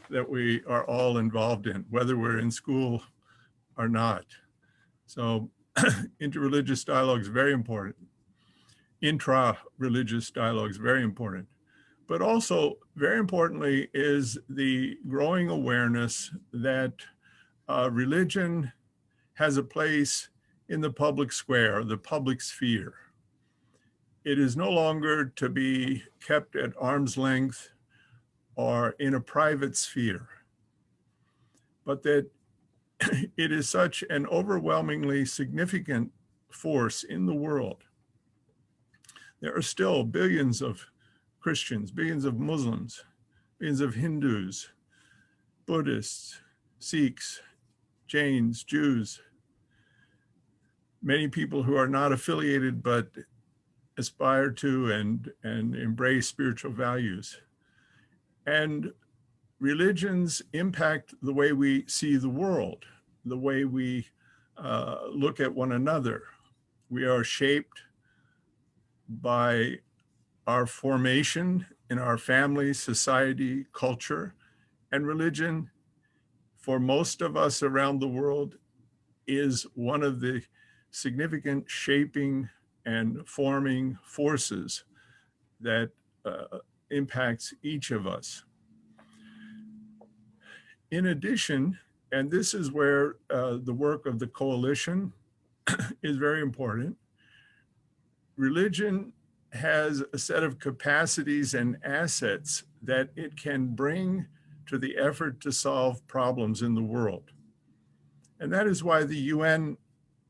that we are all involved in, whether we're in school or not. So interreligious dialogue is very important. Intra-religious dialogue is very important. But also, very importantly, is the growing awareness that religion has a place in the public square, the public sphere. It is no longer to be kept at arm's length or in a private sphere, but that it is such an overwhelmingly significant force in the world. There are still billions of Christians, billions of Muslims, billions of Hindus, Buddhists, Sikhs, Jains, Jews, many people who are not affiliated but aspire to and embrace spiritual values. And religions impact the way we see the world, the way we look at one another. We are shaped by our formation in our family, society, culture, and religion, for most of us around the world, is one of the significant shaping and forming forces that impacts each of us. In addition, and this is where the work of the coalition is very important, religion has a set of capacities and assets that it can bring to the effort to solve problems in the world. And that is why the UN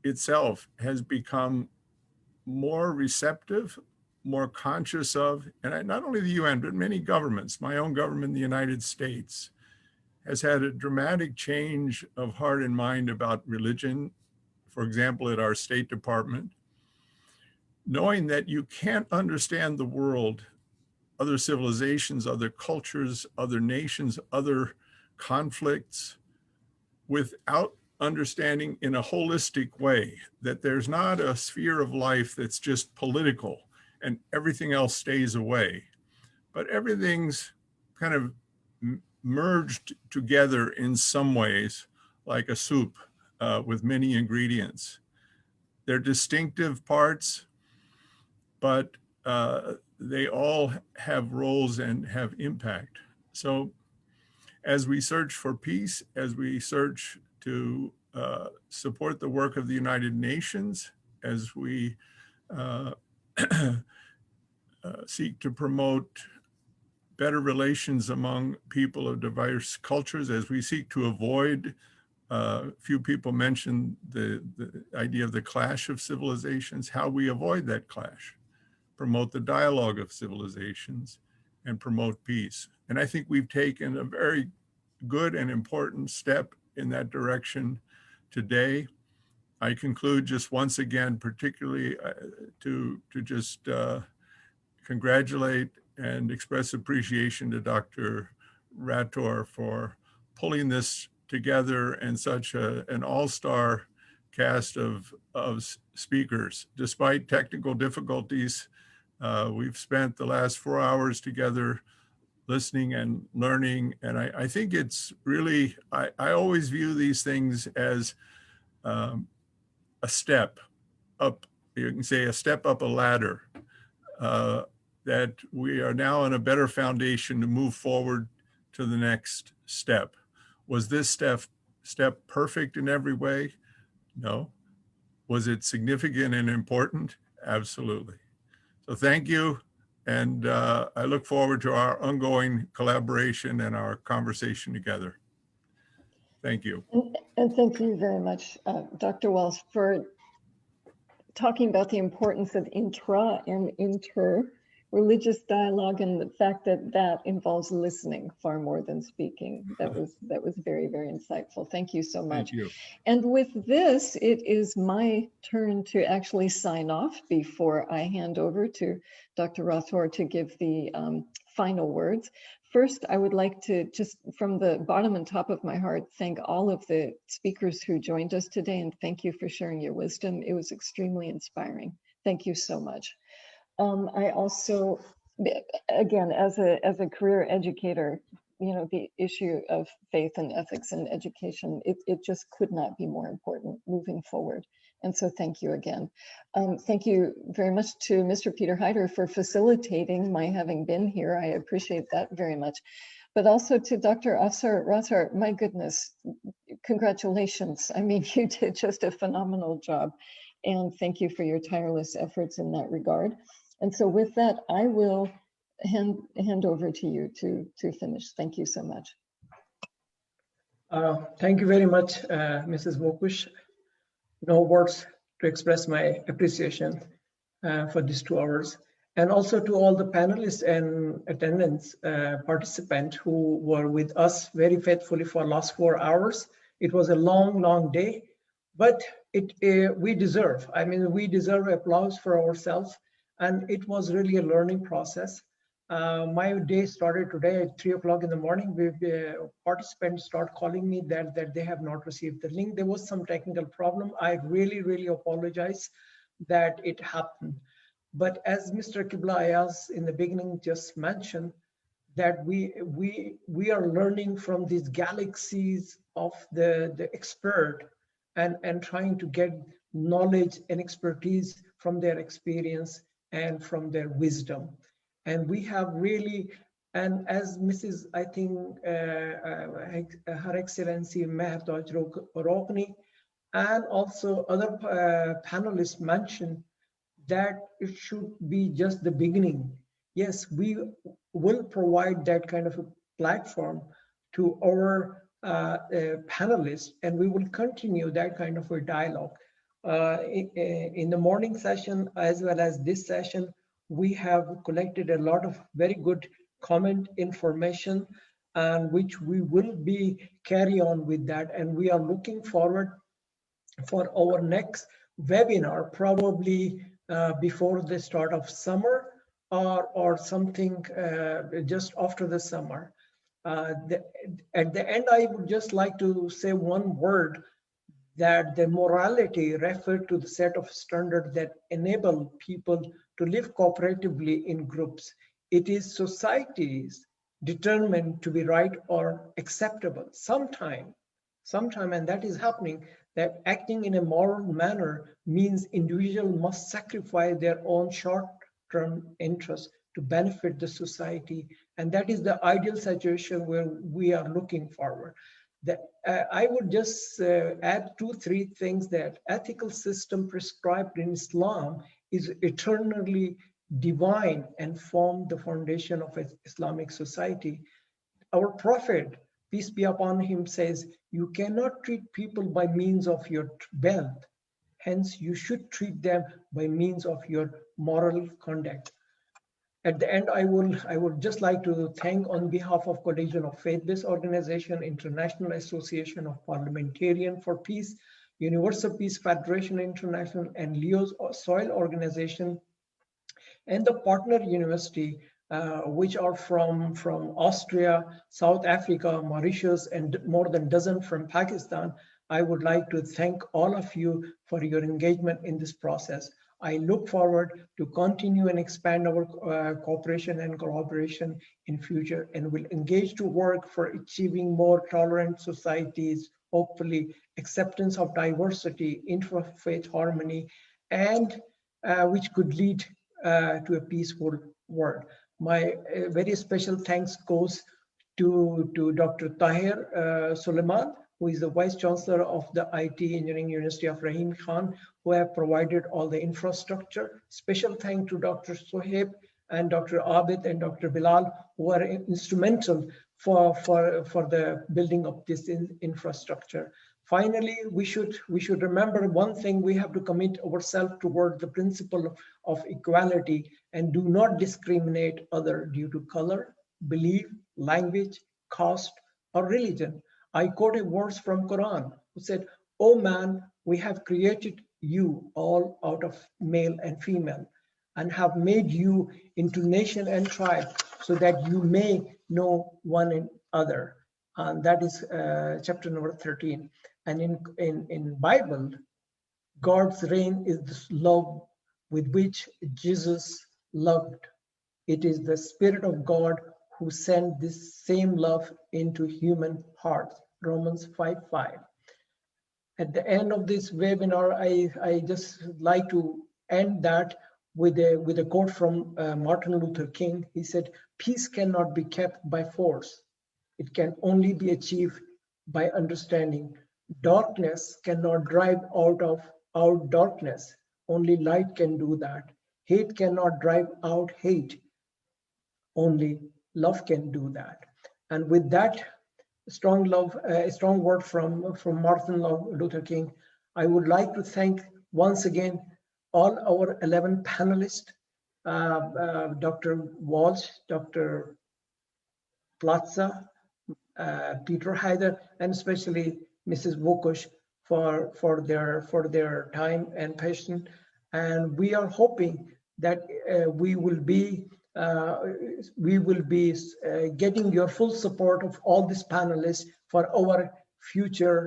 itself has become more receptive, more conscious of, and not only the UN, but many governments, my own government in the United States, has had a dramatic change of heart and mind about religion, for example, at our State Department, knowing that you can't understand the world, other civilizations, other cultures, other nations, other conflicts, without understanding in a holistic way that there's not a sphere of life that's just political and everything else stays away, but everything's kind of merged together in some ways, like a soup with many ingredients. They're distinctive parts, but they all have roles and have impact. So as we search for peace, as we search to support the work of the United Nations, as we seek to promote better relations among people of diverse cultures, as we seek to avoid, few people mentioned the idea of the clash of civilizations, how we avoid that clash, promote the dialogue of civilizations, and promote peace. And I think we've taken a very good and important step in that direction today. I conclude just once again, particularly to just congratulate and express appreciation to Dr. Rathore for pulling this together in such an all-star cast of speakers. Despite technical difficulties, we've spent the last 4 hours together listening and learning. And I think it's really, I always view these things as a step up, you can say a step up a ladder, that we are now on a better foundation to move forward to the next step. Was this step perfect in every way? No. Was it significant and important? Absolutely. So thank you. And I look forward to our ongoing collaboration and our conversation together. Thank you. And thank you very much, Dr. Wells, for talking about the importance of intra and inter religious dialogue, and the fact that that involves listening far more than speaking. That was very, very insightful. Thank you so much. Thank you. And with this, it is my turn to actually sign off before I hand over to Dr. Rathore to give the final words. First, I would like to just from the bottom and top of my heart, thank all of the speakers who joined us today, and thank you for sharing your wisdom. It was extremely inspiring. Thank you so much. I also, again, as a career educator, you know, the issue of faith and ethics and education, it just could not be more important moving forward. And so thank you again. Thank you very much to Mr. Peter Hyder for facilitating my having been here. I appreciate that very much. But also to Dr. Afsar Rathore, my goodness, congratulations. I mean, you did just a phenomenal job. And thank you for your tireless efforts in that regard. And so with that, I will hand over to you to finish. Thank you so much. Thank you very much, Mrs. Mokush. No words to express my appreciation for these 2 hours. And also to all the panelists and attendants, participants who were with us very faithfully for last 4 hours. It was a long, long day, but we deserve applause for ourselves. And it was really a learning process. My day started today at 3 o'clock in the morning. Participants start calling me that they have not received the link. There was some technical problem. I really, really apologize that it happened. But as Mr. Qibla Ayaz in the beginning just mentioned, that we are learning from these galaxies of the expert and trying to get knowledge and expertise from their experience and from their wisdom. And we have really, and as Mrs. I think Her Excellency Mehrtaj Rokni and also other panelists mentioned, that it should be just the beginning. Yes, we will provide that kind of a platform to our panelists, and we will continue that kind of a dialogue. In the morning session, as well as this session, we have collected a lot of very good comment information, and which we will be carry on with that. And we are looking forward for our next webinar, probably before the start of summer or something just after the summer. At the end, I would just like to say one word, that the morality referred to the set of standards that enable people to live cooperatively in groups. It is societies determined to be right or acceptable. Sometime, and that is happening, that acting in a moral manner means individuals must sacrifice their own short-term interests to benefit the society. And that is the ideal situation where we are looking forward. I would just add 2-3 things, that ethical system prescribed in Islam is eternally divine and form the foundation of Islamic society. Our Prophet, peace be upon him, says, you cannot treat people by means of your wealth. Hence, you should treat them by means of your moral conduct. At the end, I would just like to thank, on behalf of Coalition of Faith-Based Organization, International Association of Parliamentarians for Peace, Universal Peace Federation International, and Leo's Soil Organization, and the partner university, which are from Austria, South Africa, Mauritius, and more than a dozen from Pakistan. I would like to thank all of you for your engagement in this process. I look forward to continue and expand our cooperation and collaboration in future, and will engage to work for achieving more tolerant societies, hopefully acceptance of diversity, interfaith harmony, and which could lead to a peaceful world. My very special thanks goes to Dr. Tahir Suleiman, who is the Vice Chancellor of the IT Engineering University of Rahim Khan, who have provided all the infrastructure. Special thanks to Dr. Sohaib and Dr. Abid and Dr. Bilal, who are instrumental for the building of this infrastructure. Finally, we should remember one thing: we have to commit ourselves toward the principle of equality and do not discriminate other due to color, belief, language, caste, or religion. I quote a verse from Quran who said, "O man, we have created you all out of male and female, and have made you into nation and tribe, so that you may know one another." And that is chapter number 13. And in Bible, God's reign is this love with which Jesus loved. It is the Spirit of God who sent this same love into human hearts. Romans 5:5. At the end of this webinar, I just like to end that with a quote from Martin Luther King. He said, "Peace cannot be kept by force. It can only be achieved by understanding. Darkness cannot drive out darkness. Only light can do that. Hate cannot drive out hate. Only love can do that." And with that strong word from Martin Luther King, I would like to thank once again all our 11 panelists, Dr. Walsh, Dr. Plaza, Peter Haider, and especially Mrs. Wokush for their time and patience. And we are hoping that we will be getting your full support of all these panelists for our future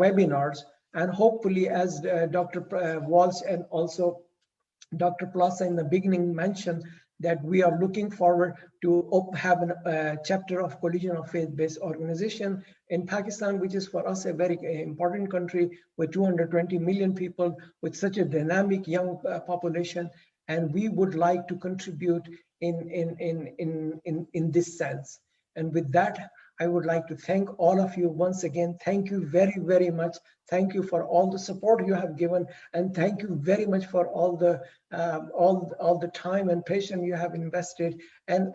webinars. And hopefully, as Dr. Walsh and also Dr. Plaza in the beginning mentioned, that we are looking forward to have a chapter of Coalition of Faith-Based Organization in Pakistan, which is for us a very important country with 220 million people, with such a dynamic young population. And we would like to contribute in this sense. And with that, I would like to thank all of you once again. Thank you very, very much. Thank you for all the support you have given, and thank you very much for all the time and patience you have invested, and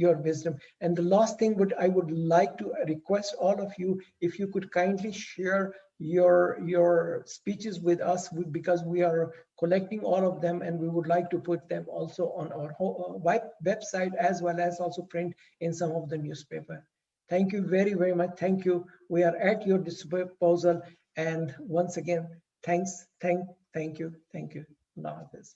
your wisdom. And the last thing I would like to request all of you, if you could kindly share your speeches with us, because we are collecting all of them, and we would like to put them also on our website, as well as also print in some of the newspaper. Thank you very, very much. Thank you. We are at your disposal. And once again, thank you. Allah Hafiz.